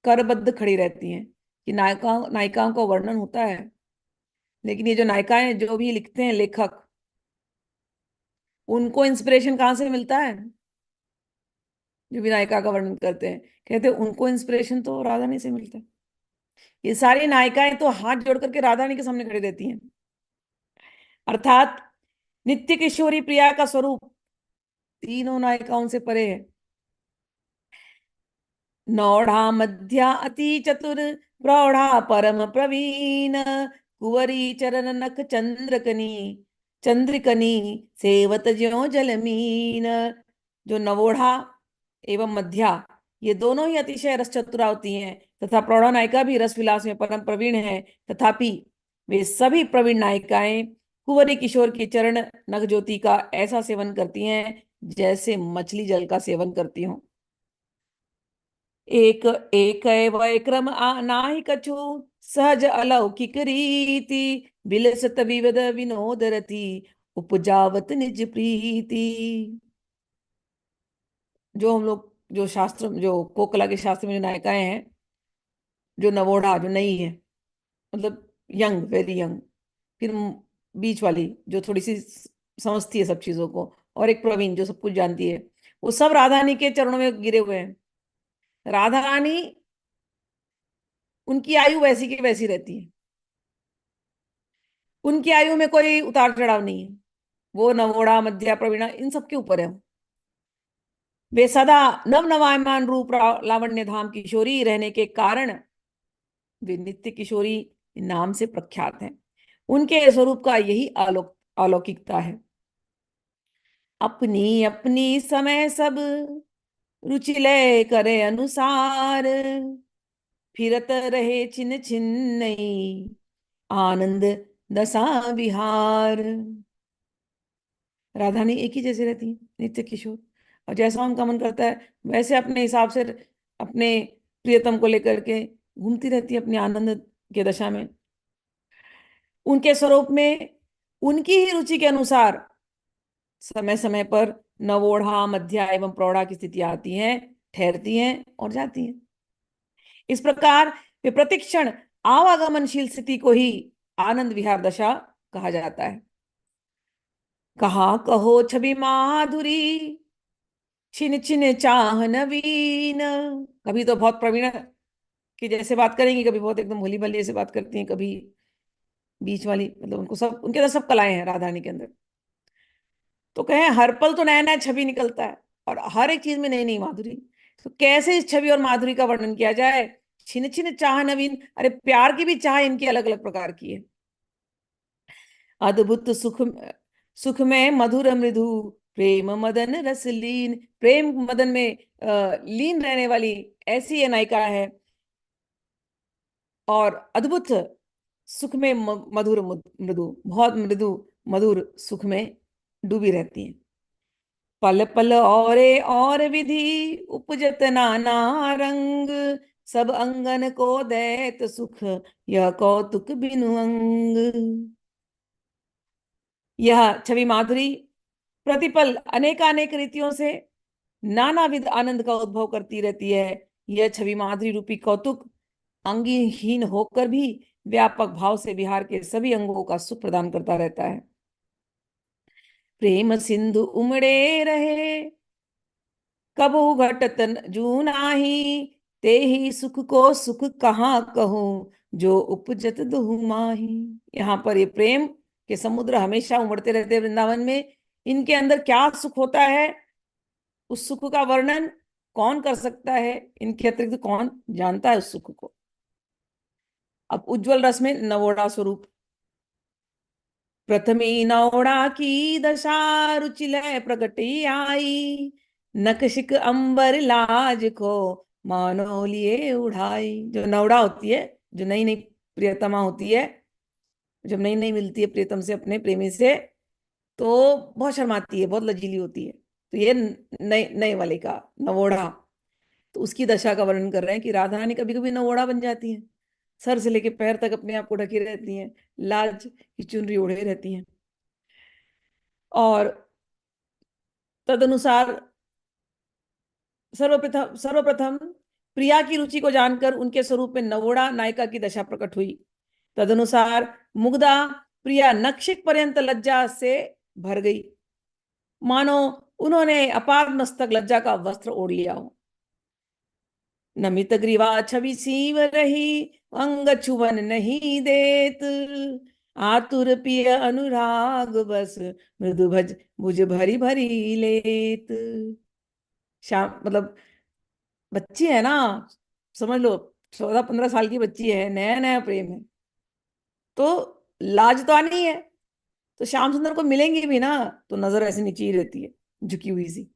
करबद्ध खड़ी रहती हैं। कि नायिकाओं नायिकाओं का वर्णन होता है, लेकिन ये जो नायिकाएं जो भी लिखते हैं लेखक, उनको इंस्पिरेशन कहाँ से मिलता है? जो भी नायिका का वर्णन करते हैं, कहते हैं उनको इंस्पिरेशन तो राधा रानी से मिलता है। ये सारी नायिकाएं तो हाथ जोड़ करके राधा रानी के सामने खड़ी रहती हैं। अर्थात नित्य किशोरी प्रिया का स्वरूप तीनों नायिकाओं से परे है। नौढ़ा, मध्या अति चतुर, प्रौढ़ा परम प्रवीण, कुंवरी चरण नख चंद्रकनी, चंद्रकनी सेवत ज्यों जलमीन। जो नवोढ़ा एवं मध्या, ये दोनों ही अतिशय रस चतुरा होती हैं, तथा प्रौढ़ा नायिका भी रस विलास में परम प्रवीण है। तथापि वे सभी प्रवीण नायिकाएं कुंवरी किशोर के चरण नख ज्योति का ऐसा सेवन करती हैं जैसे मछली जल का सेवन करती हूँ। एक एक विक्रम नाही कछु, सहज अलौकिक रीति, बिलसत विविध विनोद रति, उपजावत निज प्रीति। जो हम लोग जो शास्त्र, जो कोकला के शास्त्र में जो नायिकाएं हैं, जो नवोढ़ा, जो नई है, मतलब यंग, वेरी यंग, फिर बीच वाली जो थोड़ी सी समझती है सब चीजों को, और एक प्रवीण जो सब कुछ जानती है, वो सब राधा रानी के चरणों में गिरे हुए हैं। राधा रानी, उनकी आयु वैसी की वैसी रहती है, उनकी आयु में कोई उतार चढ़ाव नहीं है। वो नवोढ़ा, मध्या, प्रवीणा, इन सबके ऊपर है। वे सदा नव नवायमान रूप लावण्य धाम किशोरी रहने के कारण वे नित्य किशोरी नाम से प्रख्यात हैं। उनके स्वरूप का यही अलौकिकता है। अपनी अपनी समय सब, रुचि लय करे अनुसार, फिरत रहे छिन छिन नई, आनंद दशा विहार। राधानी एक ही जैसे रहती है, नित्य किशोर, और जैसा उनका मन करता है वैसे अपने हिसाब से अपने प्रियतम को लेकर के घूमती रहती है अपनी आनंद के दशा में। उनके स्वरूप में उनकी ही रुचि के अनुसार समय समय पर नवोढ़ा, मध्या एवं प्रौढ़ा की स्थितियां आती हैं, ठहरती हैं और जाती हैं। इस प्रकार वे प्रतिक्षण आवागमनशील स्थिति को ही आनंद विहार दशा कहा जाता है। कहा कहो छवि माधुरी, छिन छिन चाह नवीन। कभी तो बहुत प्रवीण की जैसे बात करेंगी, कभी बहुत एकदम भोली भाली जैसे बात करती हैं, कभी बीच वाली, मतलब उनको सब, उनके अंदर सब कलाएं हैं राधा रानी के अंदर। तो कहें हर पल तो नया नया छवि निकलता है, और हर एक चीज में नई नई माधुरी। तो कैसे इस छवि और माधुरी का वर्णन किया जाए? छिन छिन चाह नवीन, अरे प्यार की भी चाह इनकी अलग अलग प्रकार की है। अद्भुत सुख, सुख में मधुर मृदु, प्रेम मदन रस लीन। प्रेम मदन में लीन रहने वाली ऐसी ये नायिका है, और अद्भुत सुख में मधुर मृदु, बहुत मृदु मधुर सुख में डूबी रहती हैं। पल पल और विधि, उपजत नाना रंग, सब अंगन को दैत सुख, यह कौतुक बिनु अंग। यह छवि माधुरी प्रतिपल अनेकानेक रीतियों से नानाविध आनंद का उद्भव करती रहती है। यह छवि माधुरी रूपी कौतुक अंगहीन होकर भी व्यापक भाव से विहार के सभी अंगों का सुख प्रदान करता रहता है। प्रेम सिंधु उमड़े रहे, कबू घटत जू नाही, ते ही सुख को सुख कहाँ कहूँ, जो उपजत दुहु माही। यहाँ पर ये प्रेम के समुद्र हमेशा उमड़ते रहते हैं वृंदावन में। इनके अंदर क्या सुख होता है, उस सुख का वर्णन कौन कर सकता है, इनके अतिरिक्त कौन जानता है उस सुख को। अब उज्जवल रस में नवोढ़ा स्वरूप। प्रथमी नौड़ा की दशा, रुचिलय प्रगटी आई, नकशिक अंबर लाज को, मानो लिए उड़ाई। जो नौड़ा होती है, जो नई नई प्रियतमा होती है, जब नई नई मिलती है प्रियतम से, अपने प्रेमी से, तो बहुत शर्माती है, बहुत लजीली होती है। तो ये नए नए वाले का नवोढ़ा। तो उसकी दशा का वर्णन कर रहे हैं कि राधा रानी कभी कभी नवोढ़ा बन जाती हैं, सर से लेके पैर तक अपने आप को ढकी रहती हैं, लाज की चुनरी ओढ़े रहती हैं। और तदनुसार सर्वप्रथम सर्वप्रथम प्रिया की रुचि को जानकर उनके स्वरूप में नवोढ़ा नायिका की दशा प्रकट हुई। तदनुसार मुग्धा प्रिया नक्षिक पर्यंत लज्जा से भर गई, मानो उन्होंने अपार मस्तक लज्जा का वस्त्र ओढ़ लिया हो। नमित ग्रीवा छवि सीव रही, अंग छुवन नहीं देत, आतुर पिय अनुराग बस, मृदु भज भुज भरी भरी लेत। श्याम मतलब बच्ची है ना, समझ लो 14-15 साल की बच्ची है, नया नया प्रेम है, तो लाज तो आनी है। तो श्याम सुंदर को मिलेंगी भी ना, तो नजर ऐसे नीचे ही रहती है, झुकी हुई सी।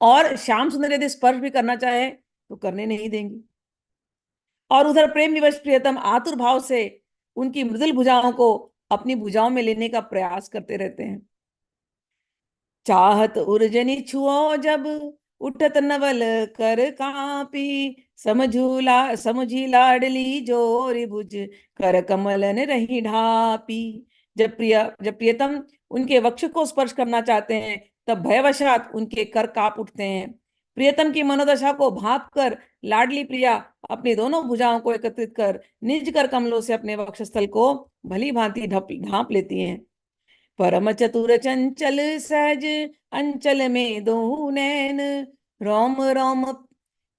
और श्याम सुंदर यदि स्पर्श भी करना चाहे तो करने नहीं देंगी। और उधर प्रेम विवश प्रियतम आतुर भाव से उनकी मृदुल भुजाओं को अपनी भुजाओं में लेने का प्रयास करते रहते हैं। चाहत उर्जनी छुओ जब, उठत नवल कर कापी, समझी लाडली जोरी भुज, कर कमलन रही ढापी। जब प्रियतम उनके वक्ष को स्पर्श करना चाहते हैं, तब भयवशात उनके कर काप उठते हैं। प्रियतम की मनोदशा को भाप कर लाडली प्रिया अपनी दोनों भुजाओं को एकत्रित कर निज कर कमलों से अपने वक्षस्थल को भली भांति ढांप लेती हैं। परम चतुर चंचल सहज, अंचल में दो नैन, रोम रोम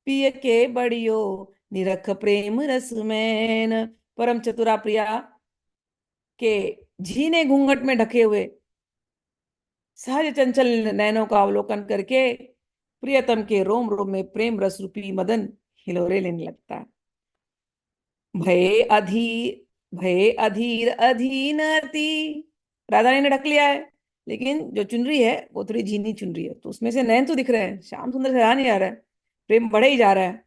पिय के बड़ियो, निरख प्रेम रस मैन। परम चतुरा प्रिया के झीने घूंघट में ढके हुए सहज चंचल नैनों का अवलोकन करके प्रियतम के रोम रोम में प्रेम रस रूपी मदन हिलोरे लेने लगता है। भय अधीर भय अधीर अधीनती, राधा रानी ने ढक लिया है, लेकिन जो चुनरी है वो थोड़ी झीनी चुनरी है, तो उसमें से नैन तो दिख रहे हैं, श्याम सुंदर से रहा नहीं आ रहा है, प्रेम बढ़े ही जा रहा है,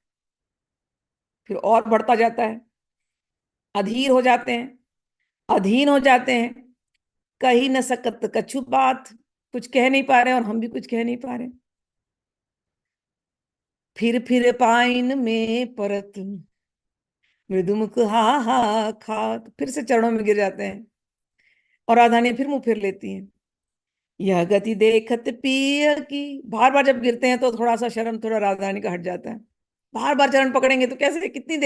फिर और बढ़ता जाता है। अधीर हो जाते हैं, अधीन हो जाते हैं, कही न सकत कछु बात, कुछ कह नहीं पा रहे और हम भी कुछ कह नहीं पा रहे। फिर पाइन में परत, मृदुमुख हा हा खात, फिर से चरणों में गिर जाते हैं और राधा ने फिर मुंह फेर लेती हैं। यह गति देखत पिय की, बार बार जब गिरते हैं तो थोड़ा सा शर्म थोड़ा राजधानी का हट जाता है। बार बार चरण पकड़ेंगे तो कैसे, कितनी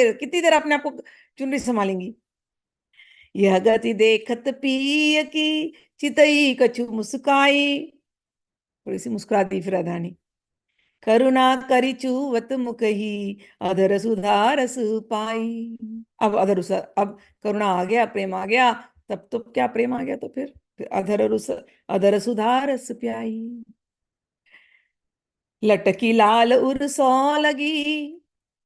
देर अपने आप को चुनरी संभालेंगी। यह गति देखत पिय की, चितई कछु मुस्काई, थोड़ी सी मुस्कुरा दी फिर राधानी। करुणा करी चूवत मुकही, अधर सुधारस पाई। अब करुणा आ गया, प्रेम आ गया, तब तो क्या प्रेम आ गया, तो फिर अधर सुधारस प्याई। लटकी लाल उरसों लगी,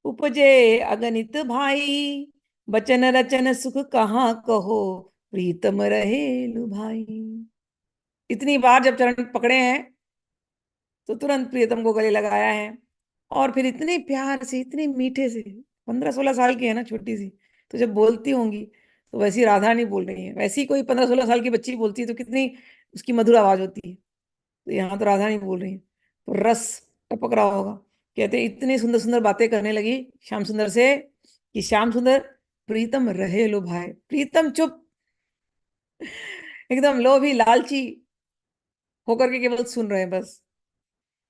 उपजे अगणित भाई, बचन रचन सुख कहाँ कहो, प्रीतम रहे लुभाई। इतनी बार जब चरण पकड़े हैं तो तुरंत प्रियतम को गले लगाया है, और फिर इतने प्यार से, इतने मीठे से, 15-16 साल की है ना छोटी सी, तो जब बोलती होंगी तो वैसी राधा नहीं बोल रही है, वैसी कोई 15-16 साल की बच्ची बोलती है तो कितनी उसकी मधुर आवाज होती है। तो यहाँ तो राधा नहीं बोल रही है, तो रस टपक रहा होगा। कहते इतनी सुंदर सुंदर बातें करने लगी श्याम सुंदर से कि श्याम सुंदर प्रीतम रहे लो भाई, प्रीतम चुप, एकदम लोभी लालची होकर के केवल सुन रहे हैं बस।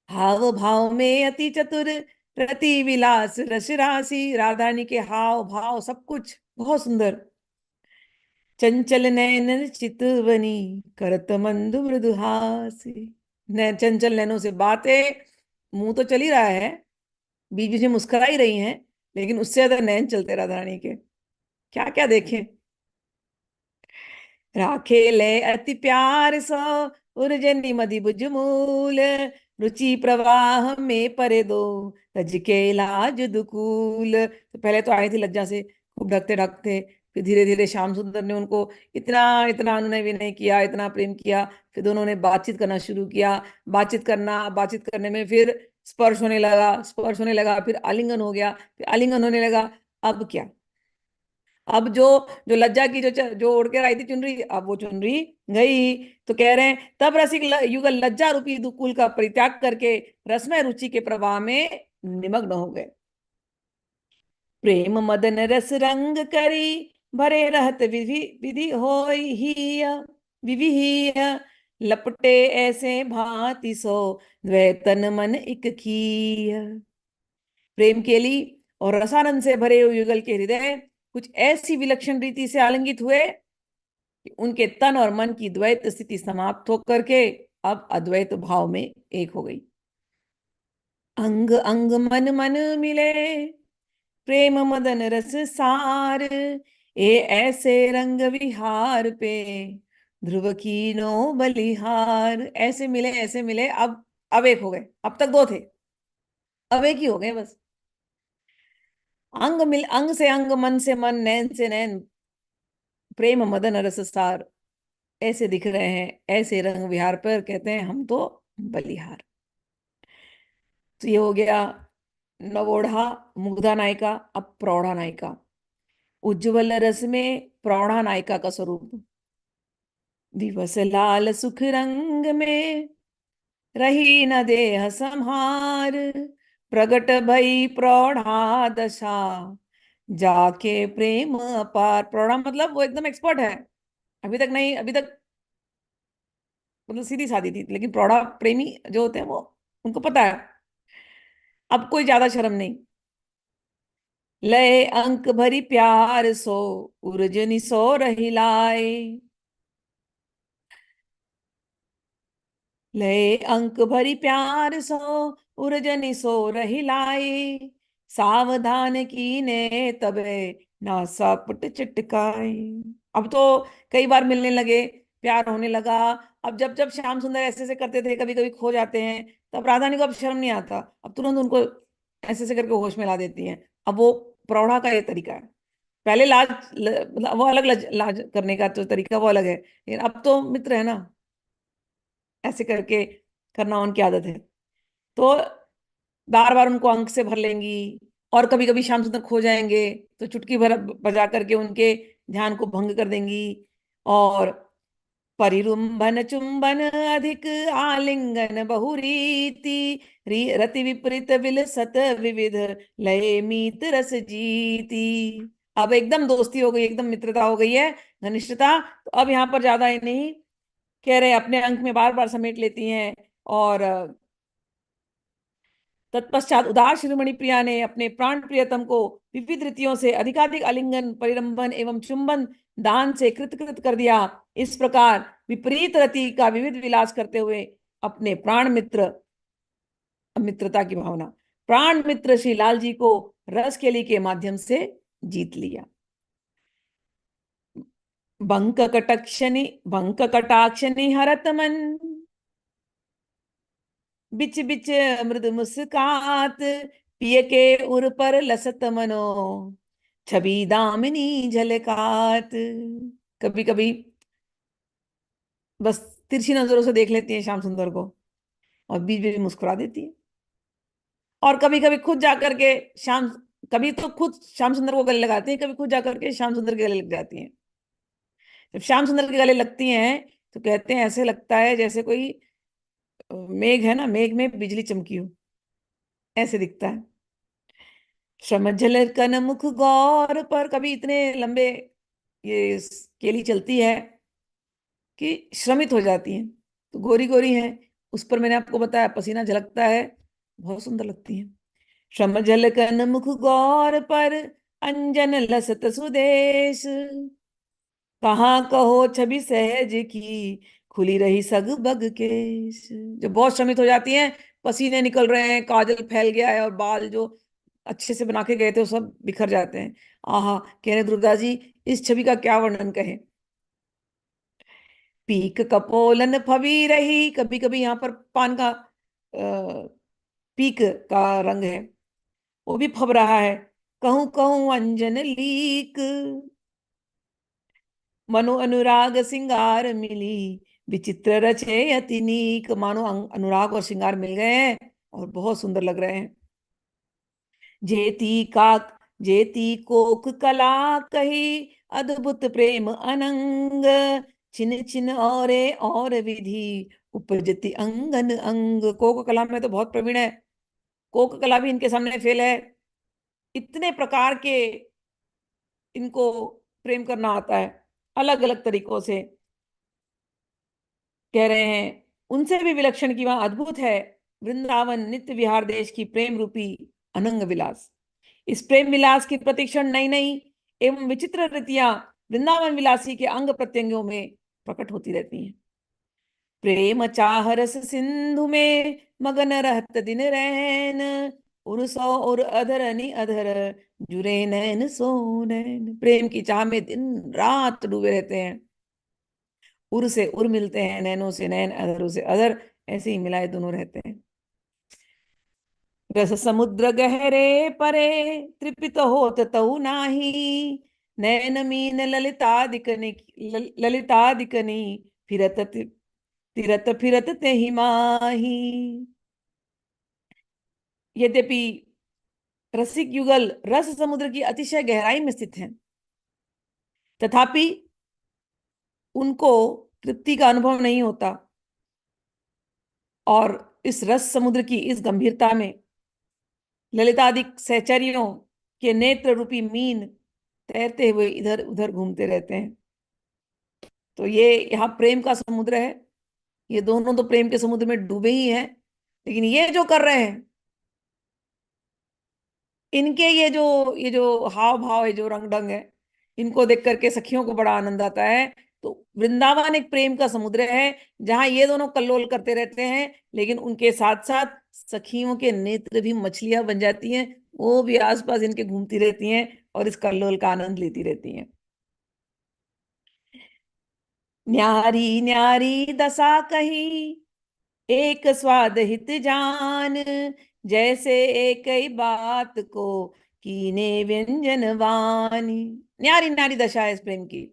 हाव भाव में अति चतुर, रति विलास रस राशि, राधानी के हाव भाव सब कुछ बहुत सुंदर। चंचल नैन चितवनी करत मंद मृदुहासी। चंचल नैनों से बातें, मुंह तो चल ही रहा है, बीच बीच में मुस्कुरा ही रही हैं, लेकिन उससे ज्यादा नैन चलते राधा रानी के। क्या क्या देखें। राखे ले अति प्यार सो उर्जनी मधि भुज मूल, रुचि प्रवाह में परे दो तज के लाज दुकूल। तो पहले तो आई थी लज्जा से खूब ढकते ढकते, फिर धीरे धीरे श्याम सुंदर ने उनको इतना इतना उन्होंने विनय किया, इतना प्रेम किया। फिर दोनों ने बातचीत करना शुरू किया। बातचीत करने में फिर स्पर्श होने लगा, फिर आलिंगन हो गया, फिर आलिंगन होने लगा। अब क्या, अब जो जो लज्जा की जो ओढ़ के आई थी चुनरी, अब वो चुनरी गई। तो कह रहे हैं तब रसिक युगल लज्जा रूपी दुकुल का परित्याग करके रसमय रुचि के प्रवाह में निमग्न हो गए। प्रेम मदन रस रंग करी भरे रहत विधि विधि होई ही विविहिय, लपटे ऐसे भांति सो द्वैतन मन इक खीय। प्रेम के लिए और रसानंद से भरे हुए युगल के हृदय कुछ ऐसी विलक्षण रीति से आलिंगित हुए कि उनके तन और मन की द्वैत स्थिति समाप्त होकर के अब अद्वैत भाव में एक हो गई। अंग अंग मन मन मिले प्रेम मदन रस सार, ए ऐसे रंग विहार पे ध्रुव की नो बलिहार। ऐसे मिले, अब एक हो गए। अब तक दो थे, अब एक ही हो गए बस। अंग से अंग, मन से मन, नैन से नैन, प्रेम मदन रस सार ऐसे दिख रहे हैं, ऐसे रंग विहार पर कहते हैं हम तो बलिहार। तो ये हो गया नवोढ़ा मुग्धा नायिका। अब प्रौढ़ा नायिका। उज्ज्वल रस में प्रौढ़ा नायिका का स्वरूप। दिवस लाल सुख रंग में रही न देह संहार, प्रगट भई प्रौढ़ा दशा जाके प्रेम अपार। प्रौढ़ा मतलब वो एकदम एक्सपर्ट है। अभी तक नहीं, अभी तक मतलब सीधी सादी थी, लेकिन प्रौढ़ा प्रेमी जो होते हैं वो, उनको पता है अब कोई ज्यादा शर्म नहीं। लय अंक भरी प्यार सो उर्जनी सो रही लाए, लय अंक भरी प्यार सो उर्जनी सो रही लाए, सावधान की ने तबे नासा पुट चिटकाए। अब तो कई बार मिलने लगे, प्यार होने लगा। अब जब जब श्याम सुंदर ऐसे ऐसे करते थे, कभी कभी खो जाते हैं, तब राधानी को अब शर्म नहीं आता, अब तुरंत उनको ऐसे ऐसे करके होश में ला देती हैं। अब वो प्रौढ़ा का ये तरीका है। पहले मतलब वो अलग लाज करने का जो तरीका वो अलग है, लेकिन अब तो मित्र है ना, ऐसे करके करना उनकी आदत है। तो बार बार उनको अंक से भर लेंगी। और कभी कभी श्याम सुंदर खो जाएंगे तो चुटकी भर बजा करके उनके ध्यान को भंग कर देंगी। और परिरुंभन चुंबन अधिक आलिंगन बहुरीति, रति विपरीत विलसत विविध लय मीत रस जीती। अब एकदम दोस्ती हो गई, एकदम मित्रता हो गई है, घनिष्ठता। तो अब यहाँ पर ज्यादा ही नहीं, कह रहे अपने अंक में बार बार समेट लेती हैं। और तत्पश्चात उदार शिरोमणि प्रिया ने अपने प्राण प्रियतम को विविध रीतियों से अधिकाधिक आलिंगन, परिरंभन एवं चुंबन दान से कृत कृत कर दिया। इस प्रकार विपरीत रति का विविध विलास करते हुए अपने प्राण मित्र, मित्रता की भावना, प्राण मित्र श्री लाल जी को रस केली के माध्यम से जीत लिया। बंक कटाक्षनि हरत मन, बिच बिच मृद मुस्कात, पिय के उर पर लसत मनो छवि दामिनी झलकात। कभी कभी बस तिरछी नजरों से देख लेती है श्याम सुंदर को, और बीच बीच में मुस्कुरा देती है। और कभी कभी खुद जाकर के श्याम, कभी तो खुद श्याम सुंदर को गले लगाती है, कभी खुद जाकर के श्याम सुंदर के गले लग जाती हैं। जब श्याम सुंदर के गले लगती हैं तो कहते हैं ऐसे लगता है जैसे कोई मेघ है ना, मेघ में बिजली चमकी हो, ऐसे दिखता है। श्रम जल कन मुख गौर पर, कभी इतने लंबे ये केली चलती है कि श्रमित हो जाती हैं। तो गोरी गोरी हैं, उस पर मैंने आपको बताया पसीना झलकता है, बहुत सुंदर लगती हैं। श्रम जल कन मुख गौर पर अंजन लसत सुदेश, कहाँ कहो छवि सहज की, खुली रही सग बग केश। जो बहुत श्रमित हो जाती हैं, पसीने निकल रहे हैं, काजल फैल गया है, और बाल जो अच्छे से बना के गए थे वो सब बिखर जाते हैं। आहा, कह रहे दुर्गा जी, इस छवि का क्या वर्णन कहें। पीक कपोलन फबी रही, कभी कभी यहाँ पर पान का पीक का रंग है, वो भी फब रहा है। कहूं कहूं अंजन लीक, मनो अनुराग सिंगार मिली, विचित्र रचे अति नीक। मानो अनुराग और श्रृंगार मिल गए हैं और बहुत सुंदर लग रहे हैं। जेती का जेती कोक कला कही, अद्भुत प्रेम अनंग। छिन छिन और विधि, उपजति अंगन अंग। कोक कला में तो बहुत प्रवीण है, कोक कला भी इनके सामने फेल है। इतने प्रकार के इनको प्रेम करना आता है, अलग अलग तरीकों से। कह रहे हैं उनसे भी विलक्षण की वहां अद्भुत है वृंदावन नित्य विहार देश की प्रेम रूपी अनंग विलास। इस प्रेम विलास की प्रतिक्षण नई नई एवं विचित्र रीतियां वृंदावन विलासी के अंग प्रत्यंगों में प्रकट होती रहती हैं। प्रेम चाह रस सिंधु में मगन रहत दिन रैन, उर सौ उर अधर नि अधर, जुरे नैन सो नैन। प्रेम की चाह में दिन रात डूबे रहते हैं। उर से उर मिलते हैं, नैनों से नैन, अधरों से अधर, ऐसे ही मिलाए दोनों रहते हैं। रस समुद्र गहरे परे, तृपित होत तऊ नाही, नैन मीन ललितादिकनि, ललितादिकनि, फिरत तिरत फिरत ते ही माही। यद्यपि रसिक युगल रस समुद्र की अतिशय गहराई में स्थित है, तथापि उनको तृप्ति का अनुभव नहीं होता। और इस रस समुद्र की इस गंभीरता में ललितादिक सहचरियों के नेत्र रूपी मीन तैरते हुए इधर उधर घूमते रहते हैं। तो ये यहाँ प्रेम का समुद्र है, ये दोनों तो प्रेम के समुद्र में डूबे ही हैं। लेकिन ये जो कर रहे हैं, इनके ये जो हाव भाव है, जो रंग ढंग है, इनको देख करके सखियों को बड़ा आनंद आता है। तो वृंदावन एक प्रेम का समुद्र है, जहां ये दोनों कल्लोल करते रहते हैं, लेकिन उनके साथ साथ सखियों के नेत्र भी मछलियां बन जाती हैं, वो भी आसपास इनके घूमती रहती हैं और इस कल्लोल का आनंद लेती रहती हैं। न्यारी न्यारी दशा कही, एक स्वाद हित जान, जैसे एक ही बात को कीने व्यंजन वानी। न्यारी नारी दशा है इस प्रेम की,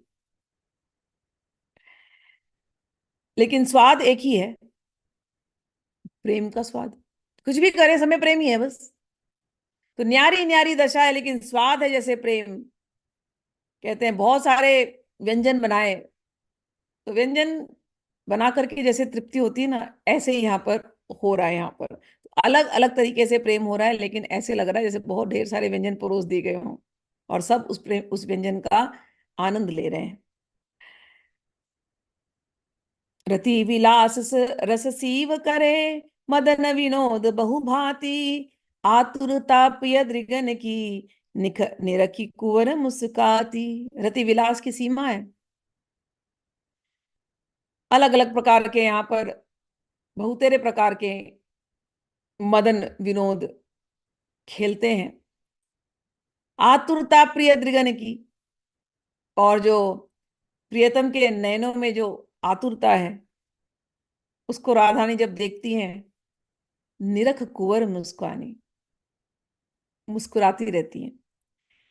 लेकिन स्वाद एक ही है, प्रेम का स्वाद। कुछ भी करे, समय प्रेम ही है बस। तो न्यारी न्यारी दशा है, लेकिन स्वाद है जैसे प्रेम। कहते हैं बहुत सारे व्यंजन बनाए, तो व्यंजन बना करके जैसे तृप्ति होती है ना, ऐसे ही यहाँ पर हो रहा है। यहाँ पर अलग अलग तरीके से प्रेम हो रहा है, लेकिन ऐसे लग रहा है जैसे बहुत ढेर सारे व्यंजन परोस दिए गए हों, और सब उस प्रेम उस व्यंजन का आनंद ले रहे हैं। रति विलास रस सीव करे, मदन विनोद बहु भांति, आतुरता प्रिय दृगन की, निरखी कुंवर मुस्काती। रति विलास की सीमा है, अलग अलग प्रकार के यहाँ पर बहुतेरे प्रकार के मदन विनोद खेलते हैं। आतुरता प्रिय दृगन की, और जो प्रियतम के नैनों में जो आतुरता है, उसको राधानी जब देखती हैं, निरख कुंवर मुस्कानी, मुस्कुराती रहती हैं।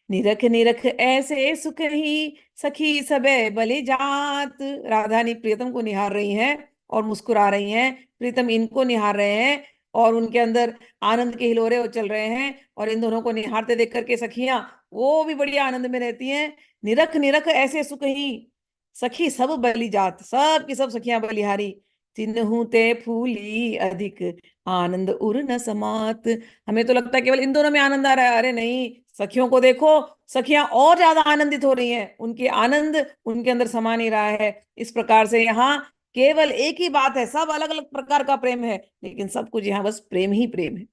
निरख निरख ऐसे सुख ही, सखी सबे बलि जात। राधानी प्रियतम को निहार रही हैं और मुस्कुरा रही हैं, प्रीतम इनको निहार रहे हैं और उनके अंदर आनंद के हिलोरे वो चल रहे हैं। और इन दोनों को निहारते देख करके सखियां वो भी बड़ी आनंद में रहती हैं। निरख निरख ऐसे सुख ही, सखी सब बलि जात, सब की सब सखियां बलिहारी। तिन्हु ते फूली अधिक, आनंद उर न समात। हमें तो लगता है केवल इन दोनों में आनंद आ रहा है, अरे नहीं, सखियों को देखो, सखियां और ज्यादा आनंदित हो रही हैं, उनकी आनंद उनके अंदर समा नहीं रहा है। इस प्रकार से यहाँ केवल एक ही बात है, सब अलग अलग प्रकार का प्रेम है, लेकिन सब कुछ यहाँ बस प्रेम ही प्रेम है।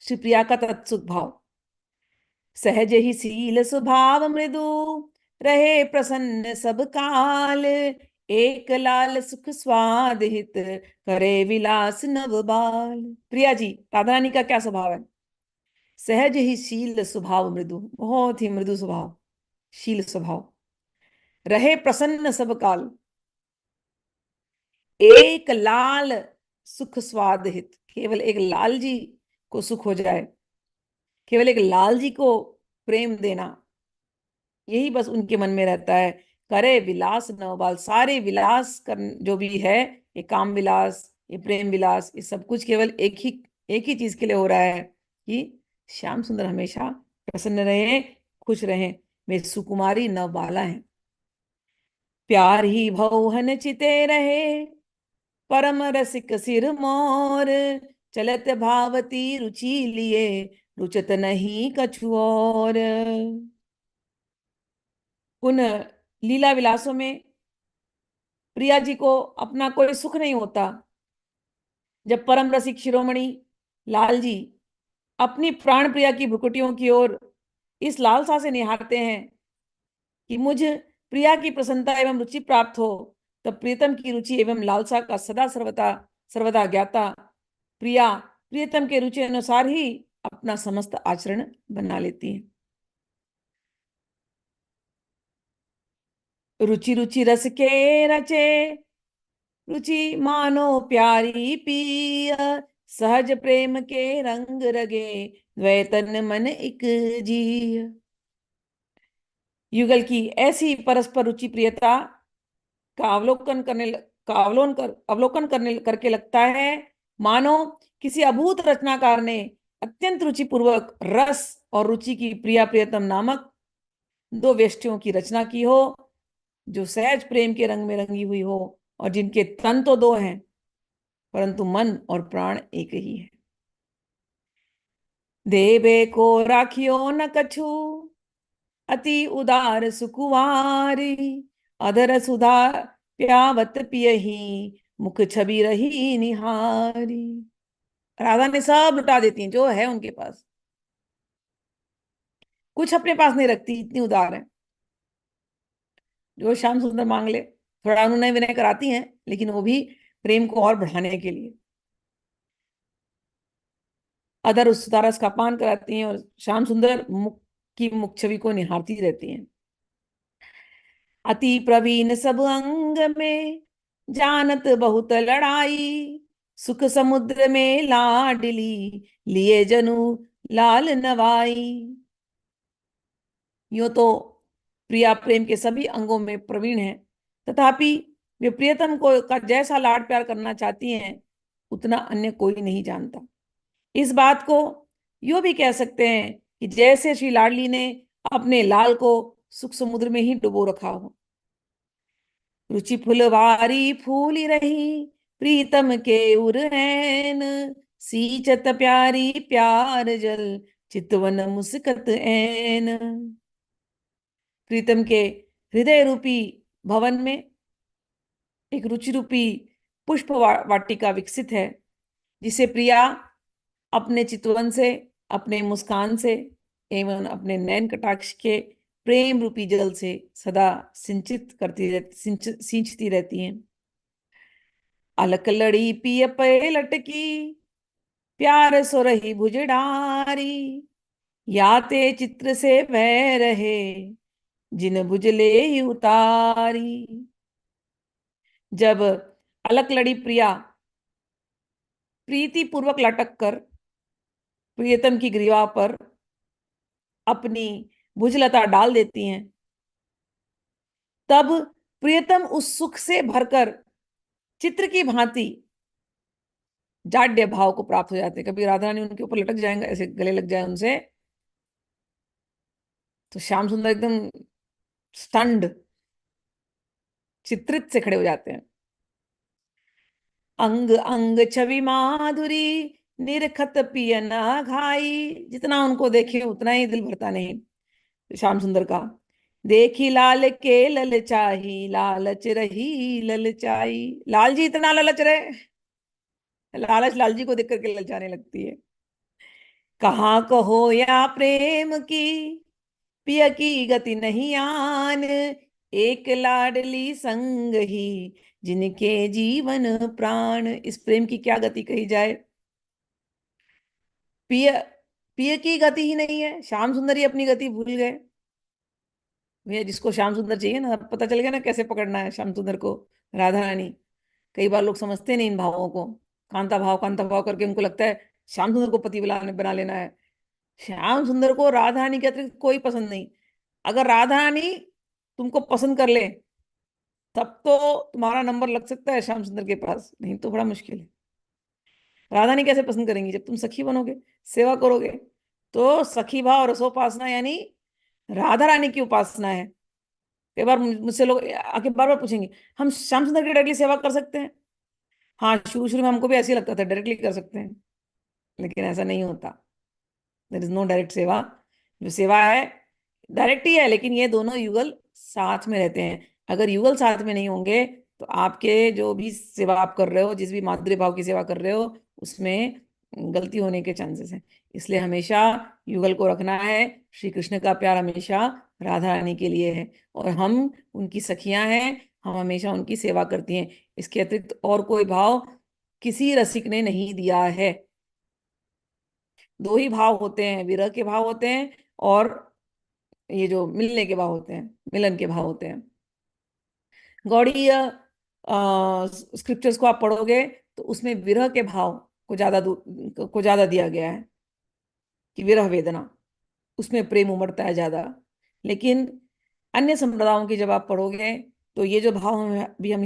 श्री प्रिया का तत्सुख भाव। सहज ही शील स्वभाव मृदु, रहे प्रसन्न सब काल, एक लाल सुख स्वाद हित, करे विलास नव बाल। प्रिया जी, राधा रानी का क्या स्वभाव है? सहज ही शील स्वभाव मृदु, बहुत ही मृदु स्वभाव, शील स्वभाव। रहे प्रसन्न सब काल, एक लाल सुख स्वाद हित, केवल एक लाल जी को सुख हो जाए, केवल एक लाल जी को प्रेम देना, यही बस उनके मन में रहता है। करे विलास नवबाल, सारे विलास कर जो भी है, ये काम विलास, ये प्रेम विलास, ये सब कुछ केवल एक ही चीज के लिए हो रहा है कि श्याम सुंदर हमेशा प्रसन्न रहे, खुश रहे। वे सुकुमारी नवबाला हैं। प्यार ही भौहन चिते रहे, परम रसिक सिर मोर, चलत भावती रुचि लिए, रुचत नहीं कछु और। उन लीला विलासों में प्रिया जी को अपना कोई सुख नहीं होता। जब परम रसिक शिरोमणि लाल जी अपनी प्राण प्रिया की भ्रुकुटियों की ओर इस लालसा से निहारते हैं कि मुझ प्रिया की प्रसन्नता एवं रुचि प्राप्त हो, तब प्रीतम की रुचि एवं लालसा का सदा सर्वदा सर्वदा ज्ञाता प्रिया प्रियतम के रुचि अनुसार ही अपना समस्त आचरण बना लेती है। रुचि रुचि रस के रचे, रुचि मानो प्यारी पिय, सहज प्रेम के रंग रगे, द्वै तन मन एक जिय। युगल की ऐसी परस्पर रुचि प्रियता का अवलोकन करने करके लगता है मानो किसी अभूत रचनाकार ने अत्यंत रुचि पूर्वक रस और रुचि की प्रिया प्रियतम नामक दो व्यष्टियों की रचना की हो, जो सहज प्रेम के रंग में रंगी हुई हो, और जिनके तन तो दो हैं परंतु मन और प्राण एक ही है। देवे को राखियो न कछु, अति उदार सुकुवारी, अधर सुधा प्यावत पियही, मुख छवि रही निहारी। राधा ने सब लुटा देती हैं जो है उनके पास, कुछ अपने पास नहीं रखती, इतनी उदार है। जो श्याम सुंदर मांग ले, थोड़ा अनुनय विनय कराती हैं, लेकिन वो भी प्रेम को और बढ़ाने के लिए। अदर उस सुधारस का पान कराती हैं और श्याम सुंदर मुख की मुख छवि को निहारती रहती हैं। अति प्रवीण सब अंग में, जानत बहुत लड़ाई, सुख समुद्र में लाडली, लिए जनु लाल नवाई। यूं तो प्रिया प्रेम के सभी अंगों में प्रवीण है, तथापि वे प्रियतम को का जैसा लाड प्यार करना चाहती हैं, उतना अन्य कोई नहीं जानता। इस बात को यूं भी कह सकते हैं कि जैसे श्री लाडली ने अपने लाल को सुख समुद्र में ही डुबो रखा हो। रुचि फुलवारी फूली रही, प्रीतम के उरैन, सींचत प्यारी प्यार जल, चितवन मुस्कत ऐन। प्रीतम के हृदय रूपी भवन में एक रुचि रूपी पुष्प वाटिका विकसित है, जिसे प्रिया अपने चितवन से, अपने मुस्कान से एवं अपने नैन कटाक्ष के प्रेम रूपी जल से सदा सींचती रहती हैं। अलक लड़ी पिय पे लटकी, प्यार सो रही भुजडारी, याते चित्र से वह रहे, जिन भुजले ही उतारी। जब अलक लड़ी प्रिया प्रीति पूर्वक लटक कर प्रियतम की ग्रीवा पर अपनी भुजलता डाल देती हैं, तब प्रियतम उस सुख से भरकर चित्र की भांति जाड्य भाव को प्राप्त हो जाते हैं। कभी राधा रानी उनके ऊपर लटक जाएंगे, ऐसे गले लग जाए उनसे, तो श्याम सुंदर एकदम स्टंड, चित्रित से खड़े हो जाते हैं। अंग अंग छवि माधुरी, निरखत पिय न घाई। जितना उनको देखे उतना ही दिल भरता नहीं श्याम सुंदर का। देखी लाल के ललचाही, लालच रही ललचाई। लाल जी इतना ललच रहे, लालच लाल जी को देख करके ललचाने लगती है। कहाँ कहो या प्रेम की, पिया की गति नहीं आन, एक लाडली संग ही, जिनके जीवन प्राण। इस प्रेम की क्या गति कही जाए। पिया, पिया की गति ही नहीं है, श्याम सुंदर ही अपनी गति भूल गए। भैया जिसको श्याम सुंदर चाहिए ना, अब पता चल गया ना कैसे पकड़ना है श्याम सुंदर को, राधा रानी। कई बार लोग समझते नहीं इन भावों को, कांता भाव करके उनको लगता है श्याम सुंदर को पति बना लेना है। श्याम सुंदर को राधा रानी के अतिरिक्त कोई पसंद नहीं। अगर राधा रानी तुमको पसंद कर ले, तब तो तुम्हारा नंबर लग सकता है श्याम सुंदर के पास, नहीं तो बड़ा मुश्किल है। राधा रानी कैसे पसंद करेंगी, जब तुम सखी बनोगे, सेवा करोगे। तो सखी भाव रसोपासना यानी राधा रानी की उपासना है। कई बार मुझसे लोग आके बार बार पूछेंगे, हम श्याम सुंदर की डायरेक्टली सेवा कर सकते हैं। हाँ, शुरू शुरू में हमको भी ऐसे ही लगता था डायरेक्टली कर सकते हैं, लेकिन ऐसा नहीं होता। देर इज नो डायरेक्ट सेवा। जो सेवा है डायरेक्ट ही है, लेकिन ये दोनों युगल साथ में रहते हैं। अगर युगल साथ में नहीं होंगे तो आपके जो भी सेवा आप कर रहे हो, जिस भी माधुर्य भाव की सेवा कर रहे हो, उसमें गलती होने के चांसेस हैं। इसलिए हमेशा युगल को रखना है। श्री कृष्ण का प्यार हमेशा राधा रानी के लिए है, और हम उनकी सखियां हैं, हम हमेशा उनकी सेवा करती हैं। इसके अतिरिक्त और कोई भाव किसी रसिक ने नहीं दिया है। दो ही भाव होते हैं, विरह के भाव होते हैं, और ये जो मिलने के भाव होते हैं, मिलन के भाव होते हैं। गौड़ीय स्क्रिप्चर्स को आप पढ़ोगे तो उसमें विरह के भाव को ज्यादा दिया गया है, कि विरह वेदना, उसमें प्रेम उमड़ता है ज्यादा। लेकिन अन्य संप्रदायों की जब आप पढ़ोगे तो ये जो भाव हम भी हम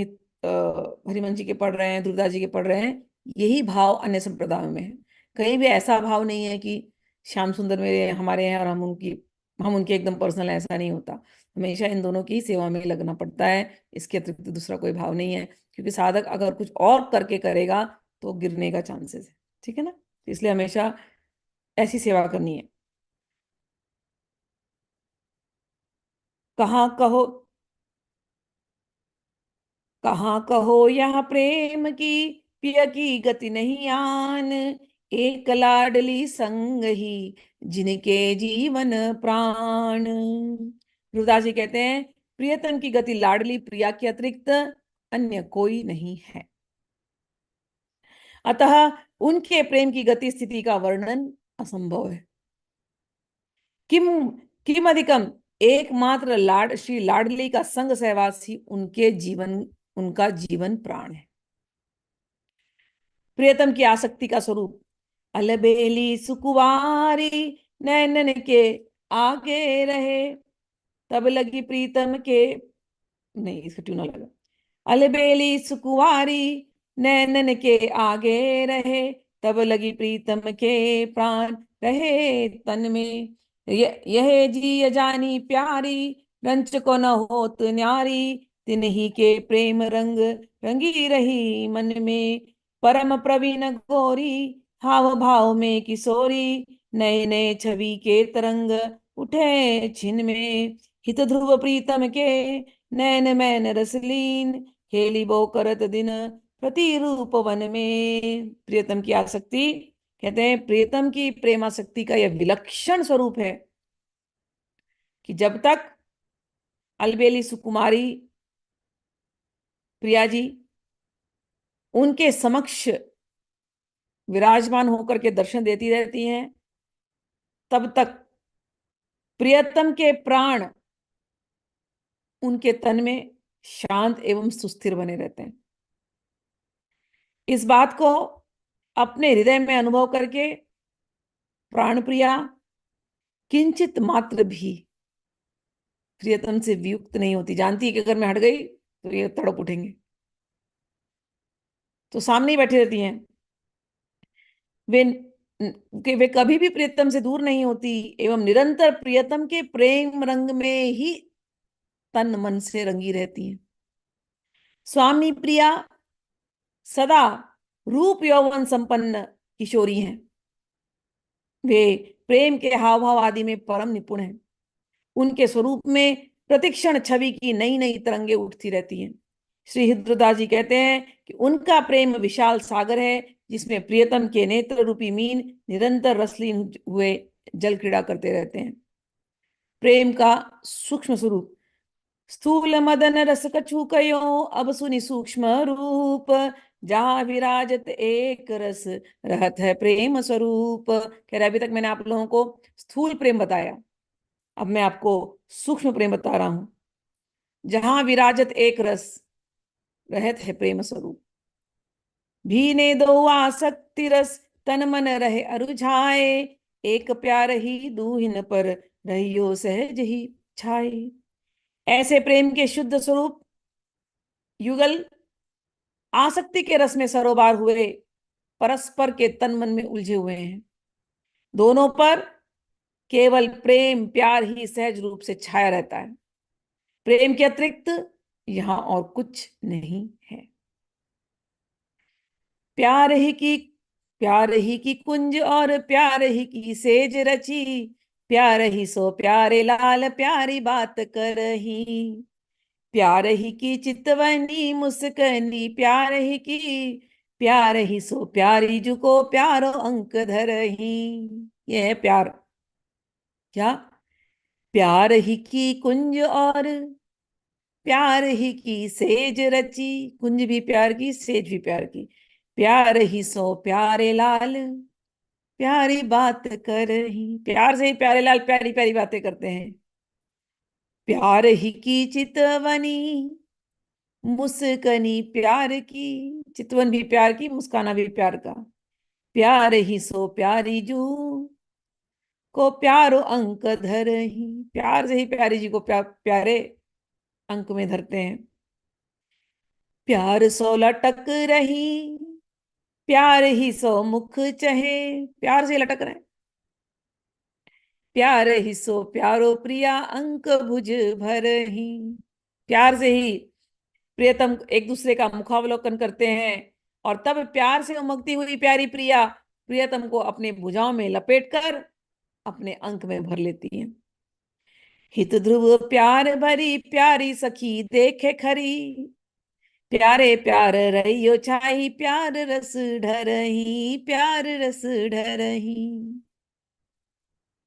हरिवंश जी के पढ़ रहे हैं, ध्रुवदास जी के पढ़ रहे हैं, यही भाव अन्य संप्रदायों में है। कहीं भी ऐसा भाव नहीं है कि श्याम सुंदर मेरे हमारे हैं और हम उनके एकदम पर्सनल, ऐसा नहीं होता। हमेशा इन दोनों की सेवा में लगना पड़ता है। इसके अतिरिक्त दूसरा कोई भाव नहीं है, क्योंकि साधक अगर कुछ और करके करेगा तो गिरने का चांसेस है। ठीक है ना, इसलिए हमेशा ऐसी सेवा करनी है। कहाँ कहो, कहाँ कहो यह प्रेम की, पिया की गति नहीं आन, एक लाडली संग ही, जिनके जीवन प्राण। गुरुदास जी कहते हैं, प्रियतम की गति लाडली प्रिया के अतिरिक्त अन्य कोई नहीं है। अतः उनके प्रेम की गति स्थिति का वर्णन असंभव है। किम किम अधिकम, एकमात्र श्री लाडली का संग सहवास ही उनका जीवन प्राण है। प्रियतम की आसक्ति का स्वरूप, अलबेली सुकुवारी, नैनन के आगे रहे, तब लगी प्रीतम के, नहीं इसका ट्यून अलग है। अलबेली सुकुवारी, नैनन के आगे रहे, तब लगी प्रीतम के प्राण रहे तन में। यह जी जानी प्यारी, रंच को न होत न्यारी, तिन्ही के प्रेम रंग रंगी रही मन में। परम प्रवीण गोरी, हाव भाव में किशोरी, नए नए छवि के तरंग उठे छिन में। हित ध्रुव प्रीतम के, नैन मैन रसलीन, खेली बो करत दिन प्रतिरूप वन में। प्रियतम की आसक्ति, कहते हैं प्रियतम की प्रेमासक्ति का यह विलक्षण स्वरूप है कि जब तक अलबेली सुकुमारी प्रिया जी उनके समक्ष विराजमान होकर के दर्शन देती रहती हैं, तब तक प्रियतम के प्राण उनके तन में शांत एवं सुस्थिर बने रहते हैं। इस बात को अपने हृदय में अनुभव करके प्राण प्रिया किंचित मात्र भी प्रियतम से वियुक्त नहीं होती। जानती है कि अगर मैं हट गई तो ये तड़प उठेंगे, तो सामने ही बैठी रहती हैं। वे कि वे कभी भी प्रियतम से दूर नहीं होती, एवं निरंतर प्रियतम के प्रेम रंग में ही तन मन से रंगी रहती हैं। स्वामी प्रिया सदा रूप यौवन संपन्न किशोरी हैं। वे प्रेम के हाव भाव आदि में परम निपुण हैं। उनके स्वरूप में प्रतिक्षण छवि की नई नई तरंगे उठती रहती हैं। श्री हृदयदास जी कहते हैं कि उनका प्रेम विशाल सागर है, जिसमें प्रियतम के नेत्र रूपी मीन निरंतर रसलीन हुए जल क्रीड़ा करते रहते हैं। प्रेम का सूक्ष्म स्वरूप। स्थूल मदन रस कछु कयो, अब सुनि सूक्ष्म रूप। जहां विराजत एक रस, रहत है प्रेम स्वरूप। कह रहे अभी तक मैंने आप लोगों को स्थूल प्रेम बताया, अब मैं आपको सूक्ष्म प्रेम बता रहा हूं। जहां विराजत एक रस, रहत है प्रेम स्वरूप। भीने दो आसक्ति रस, तन मन रहे अरुझाए। एक प्यार ही दूहिन पर, रहियो सहज ही छाए। ऐसे प्रेम के शुद्ध स्वरूप युगल आसक्ति के रस में सरोबार हुए, परस्पर के तन मन में उलझे हुए हैं। दोनों पर केवल प्रेम प्यार ही सहज रूप से छाया रहता है। प्रेम के अतिरिक्त यहां और कुछ नहीं है। प्यार ही की प्यार ही की कुंज और प्यार ही की सेज रची। प्यार ही सो प्यारे लाल, प्यारी बात करही। प्यार ही की चितवनी मुस्कनी, प्यार ही की। प्यार ही सो प्यारी जुको, प्यारो अंक धरही। यह है प्यार। क्या? प्यार ही की कुंज और प्यार ही की सेज रची। कुंज भी प्यार की, सेज भी प्यार की। प्यार ही सो प्यारे लाल, प्यारी बात करही। प्यार से ही प्यारे लाल प्यारी प्यारी बातें करते हैं। प्यार ही की चितवनी मुस्कनी, प्यार की। चितवन भी प्यार की, मुस्काना भी प्यार का। प्यार ही सो प्यारी जू को, प्यारो अंक धरही। प्यार से ही प्यारी जी को प्यारे अंक में धरते हैं। प्यार सो लटक रही, प्यार ही सो मुख चहे। प्यार से लटक रहे हैं। प्यार ही सो प्यारो प्रिया, अंक भुज भर ही। प्यार से ही प्रियतम एक दूसरे का मुखावलोकन करते हैं, और तब प्यार से उमगती हुई प्यारी प्रिया प्रियतम को अपने भुजाओं में लपेटकर अपने अंक में भर लेती हैं। हित ध्रुव प्यार भरी, प्यारी सखी देखे खरी। प्यारे प्यार रहियो छाई, प्यार रस ढरही, प्यार रस ढरही।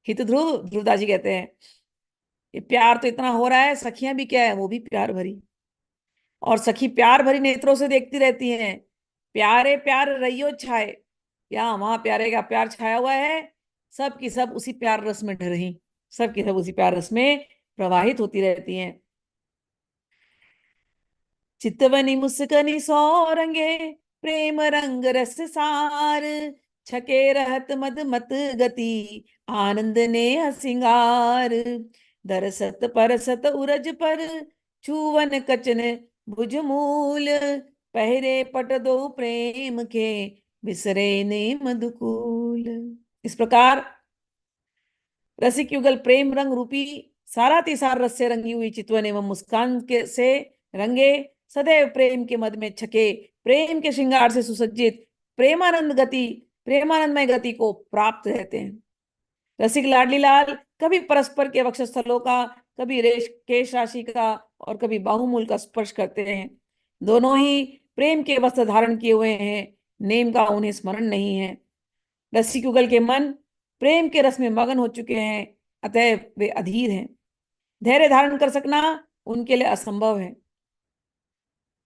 हित ध्रुव, ध्रुवदास जी कहते हैं ये प्यार तो इतना हो रहा है, सखियां भी क्या है, वो भी प्यार भरी। और सखी प्यार भरी नेत्रों से देखती रहती हैं। प्यारे प्यार रहियो छाए, यहाँ वहां प्यारे का प्यार छाया हुआ है। सब की सब उसी प्यार रस में ढरही, सब की सब उसी प्यार रस में प्रवाहित होती रहती हैं। चितवनी मुस्कनी सौरंगे, प्रेम रंग रस सार। छके रहत मद मत गति, आनंद ने सिंगार। दरसत परसत उरज पर, छुवन कचन भुज मूल। पहरे पट दो प्रेम के, बिसरे ने मधुकूल। इस प्रकार रसिक युगल प्रेम रंग रूपी सारा तिसार रस से रंगी हुई चितवन एवं मुस्कान के से रंगे, सदैव प्रेम के मद में छके, प्रेम के श्रृंगार से सुसज्जित प्रेमानंदमय गति को प्राप्त रहते हैं। रसिक लाडली लाल कभी परस्पर के वक्षस्थलों का, कभी रेश केश राशि का, और कभी बाहुमूल का स्पर्श करते हैं। दोनों ही प्रेम के वस्त्र धारण किए हुए हैं, नेम का उन्हें स्मरण नहीं है। रसिक युगल के मन प्रेम के रस में मगन हो चुके हैं, अतः वे अधीर हैं। धैर्य धारण कर सकना उनके लिए असंभव है।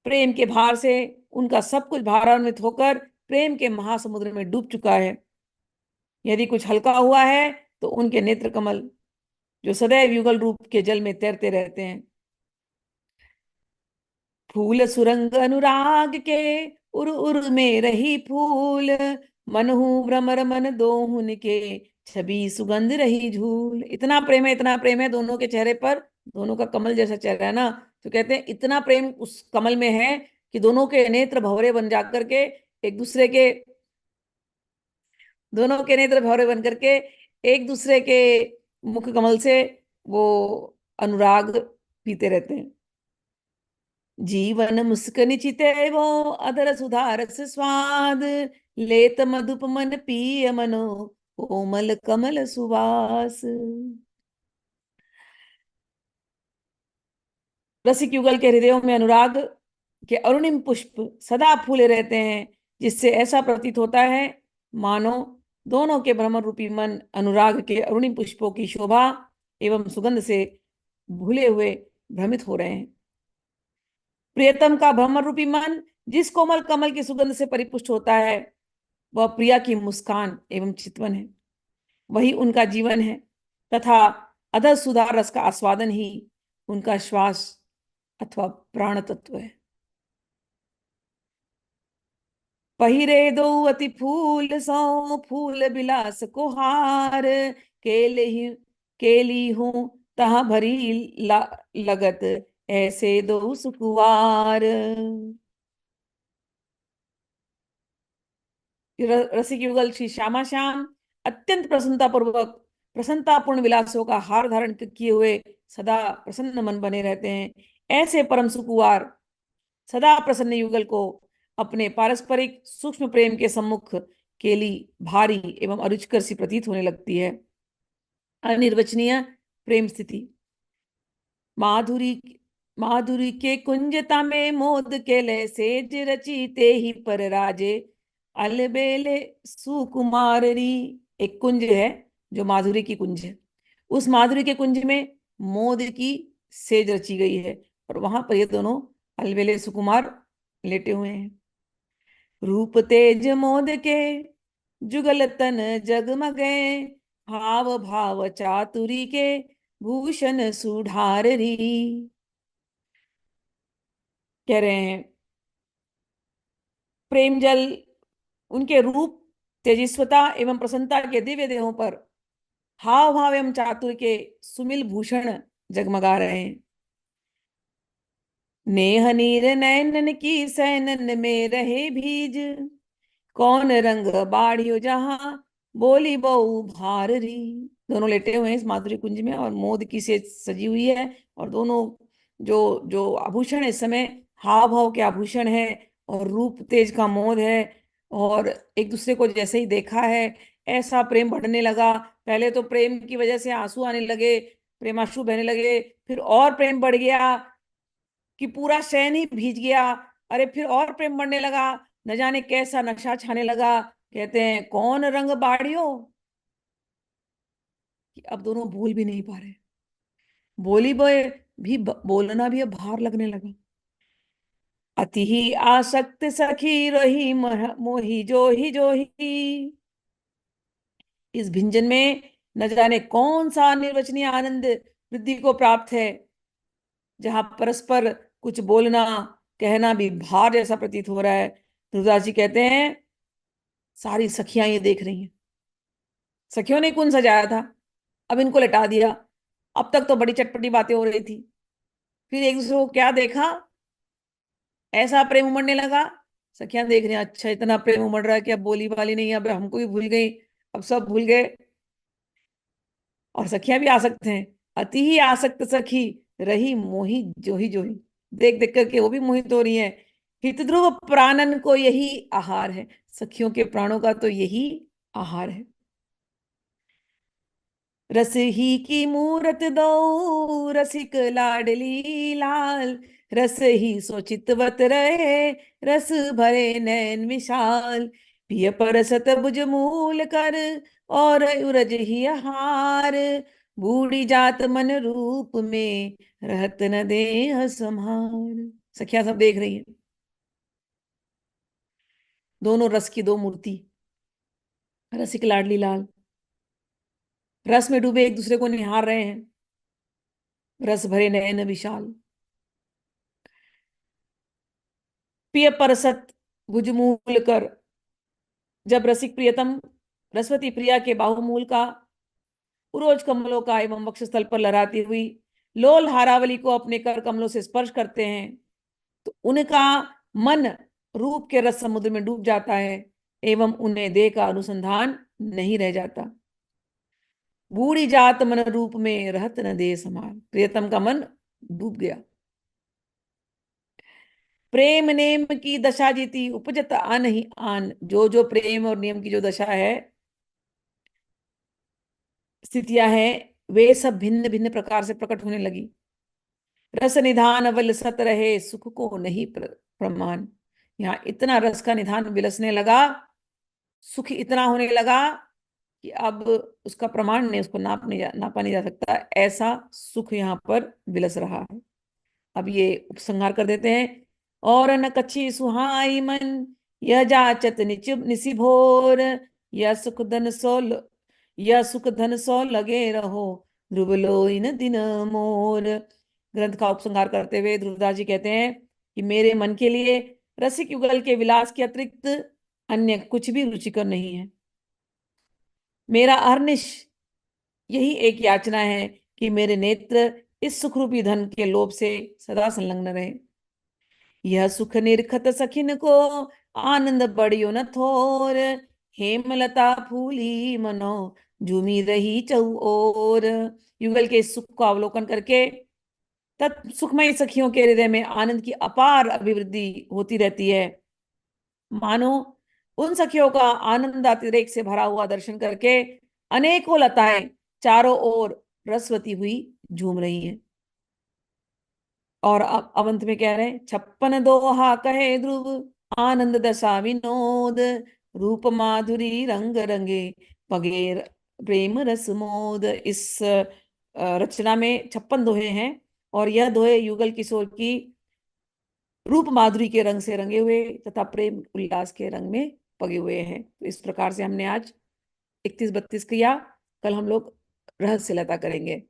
प्रेम के भार से उनका सब कुछ भारान्वित होकर प्रेम के महासमुद्र में डूब चुका है। यदि कुछ हल्का हुआ है तो उनके नेत्र कमल, जो सदैव युगल रूप के जल में तैरते रहते हैं। फूल सुरंग अनुराग के, उर उर में रही फूल। मनहु भ्रमर मन दोहुन के, छवि सुगंध रही झूल। इतना प्रेम है, इतना प्रेम है दोनों के चेहरे पर, दोनों का कमल जैसा चेहरा है ना, तो कहते हैं इतना प्रेम उस कमल में है कि दोनों के नेत्र भंवरे बन जाकर के एक दूसरे के, दोनों के नेत्र भंवरे बन करके एक दूसरे के मुख कमल से वो अनुराग पीते रहते हैं। जीवन मुस्कनि चिते वो, अधर सुधारस स्वाद। लेत मधुप मन पिय मनो, कोमल कमल सुवास। रसिक युगल के हृदयों में अनुराग के अरुणिम पुष्प सदा फूले रहते हैं, जिससे ऐसा प्रतीत होता है मानो दोनों के भ्रमर रूपी मन अनुराग के अरुणिम पुष्पों की शोभा एवं सुगंध से भूले हुए भ्रमित हो रहे हैं। प्रियतम का भ्रमर रूपी मन जिस कोमल कमल की सुगंध से परिपुष्ट होता है, वह प्रिया की मुस्कान एवं चितवन है। वही उनका जीवन है तथा अधर सुधार रस का आस्वादन ही उनका श्वास अथवा प्राण तत्व है। पहिरे दो अति फूल सौ फूल बिलास को हार, केले ही केली हूं तहां भरी लगत, ऐसे दो सुकुवार। रसिक युगल श्री श्यामा श्याम अत्यंत प्रसन्नतापूर्ण विलासों का हार धारण किए हुए सदा प्रसन्न मन बने रहते हैं। ऐसे परम सुकुवार सदा प्रसन्न युगल को अपने पारस्परिक सूक्ष्म प्रेम के सम्मुख केली भारी एवं अरुचिकर सी प्रतीत होने लगती है। अनिर्वचनीय प्रेम स्थिति। माधुरी माधुरी के कुंजता में मोद के लय सेज रचीते ही पर राजे, अलबेले सुकुमारी। एक कुंज है जो माधुरी की कुंज है, उस माधुरी के कुंज में मोद की सेज रची गई है और वहां पर ये दोनों अलबेले सुकुमार लेटे हुए हैं। रूप तेज मोद के जुगल तन जगमगे, हाव भाव चातुरी के भूषण सुधाररी। कह रहे हैं प्रेम जल उनके रूप तेजस्वता एवं प्रसन्नता के दिव्य देहों पर हाव भाव एवं चातुर के सुमिल भूषण जगमगा रहे हैं। नेह नीर नैनन की सैनन में रहे भीज, कौन रंग बाढ़ियो जहां बोली बहू भाररी। दोनों लेटे हुए हैं इस माधुरी कुंज में और मोद की से सजी हुई है और दोनों जो जो आभूषण इस समय हाव भाव के आभूषण है और रूप तेज का मोद है। और एक दूसरे को जैसे ही देखा है ऐसा प्रेम बढ़ने लगा। पहले तो प्रेम की वजह से आंसू आने लगे, प्रेमाश्रु बहने लगे, फिर और प्रेम बढ़ गया कि पूरा शयन ही भीज गया। अरे फिर और प्रेम बढ़ने लगा, न जाने कैसा नशा छाने लगा। कहते हैं कौन रंग बाड़ियो, कि अब दोनों बोल भी नहीं पा रहे, बोली बोए भी बोलना भी अब भार लगने लगा। अति ही आसक्त सखी रही मोही जो ही। इस भिंजन में न जाने कौन सा निर्वचनीय आनंद वृद्धि को प्राप्त है, जहां परस्पर कुछ बोलना कहना भी भार जैसा प्रतीत हो रहा है। ध्रुवदास जी कहते हैं सारी सखियां ये देख रही हैं। सखियों ने कौन सजाया था, अब इनको लटा दिया। अब तक तो बड़ी चटपटी बातें हो रही थी, फिर एक दूसरे को क्या देखा, ऐसा प्रेम उमड़ने लगा। सखियां देख रही हैं अच्छा इतना प्रेम उमड़ रहा है कि अब बोली वाली नहीं है, अब हमको भी भूल गई, अब सब भूल गए। और सखियां भी आसक्त हैं। अति ही आसक्त सखी रही मोही जोही। देख देख करके वो भी मोहित हो रही है। हित ध्रुव प्राणन को यही आहार है, सखियों के प्राणों का तो यही आहार है। रस ही की मूरत दो रसिक लाडली लाल, रस ही सोचितवत रहे रस भरे नैन विशाल। पिय परसत भुज मूल कर और उरज ही हार, बूढ़ी जात मन रूप में रहत न देह संहार। सखियां सब देख रही हैं दोनों रस की दो मूर्ति, रसिक लाडली लाल रस में डूबे एक दूसरे को निहार रहे हैं। रस भरे नयन विशाल। पिय परसत भुजमूल कर, जब रसिक प्रियतम रसवती प्रिया के बाहुमूल का उरोज कमलों का एवं वक्षस्थल पर लहराती हुई लोल हारावली को अपने कर कमलों से स्पर्श करते हैं तो उनका मन रूप के रस समुद्र में डूब जाता है एवं उन्हें देह का अनुसंधान नहीं रह जाता। बूढ़ी जात मन रूप में रहत न दे समान, प्रियतम का मन डूब गया। प्रेम नेम की दशा जीती उपजत आन ही आन, जो जो प्रेम और नियम की जो दशा है, स्थितियां हैं, वे सब भिन्न भिन्न प्रकार से प्रकट होने लगी। रस निधान अवल सत रहे सुख को नहीं प्रमाण। यहाँ इतना रस का निधान विलसने लगा, सुख इतना होने लगा कि अब उसका प्रमाण नहीं, उसको नापा नहीं जा सकता, ऐसा सुख यहाँ पर विलस रहा है। अब ये उपसंहार कर देते हैं। और न कच्छी सुहाई मन, यह जाचत निसि भोर, यह सुख धन सो यह सुख धन सो लगे रहो, ध्रुव लोई न दिन मोर। ग्रंथ का उपसंहार करते हुए ध्रुवदास जी कहते हैं कि मेरे मन के लिए रसिक युगल के विलास के अतिरिक्त अन्य कुछ भी रुचिकर नहीं है। मेरा अहर्निश यही एक याचना है कि मेरे नेत्र इस सुखरूपी धन के लोभ से सदा संलग्न रहे। यह सुख निरखत सखिन को, आनंद बढ़ियो न थोर, हेमलता फूली मनो, झूमी रही चौओर। युगल के इस सुख को अवलोकन करके तत् सुखमय सखियों के हृदय में आनंद की अपार अभिवृद्धि होती रहती है। मानो उन सखियों का आनंद अतिरेक से भरा हुआ दर्शन करके अनेकों लताएं चारों ओर रसवती हुई झूम रही हैं। और अब अंत में कह रहे हैं, छप्पन दोहा कहे ध्रुव, आनंद दशा विनोद, रूप माधुरी रंग रंगे, पगे प्रेम रस मोद। इस रचना में 56 दोहे हैं और यह दोहे युगल किशोर की रूप माधुरी के रंग से रंगे हुए तथा प्रेम उल्लास के रंग में पगे हुए हैं। तो इस प्रकार से हमने आज 31 32 किया। कल हम लोग रहस्य लता करेंगे।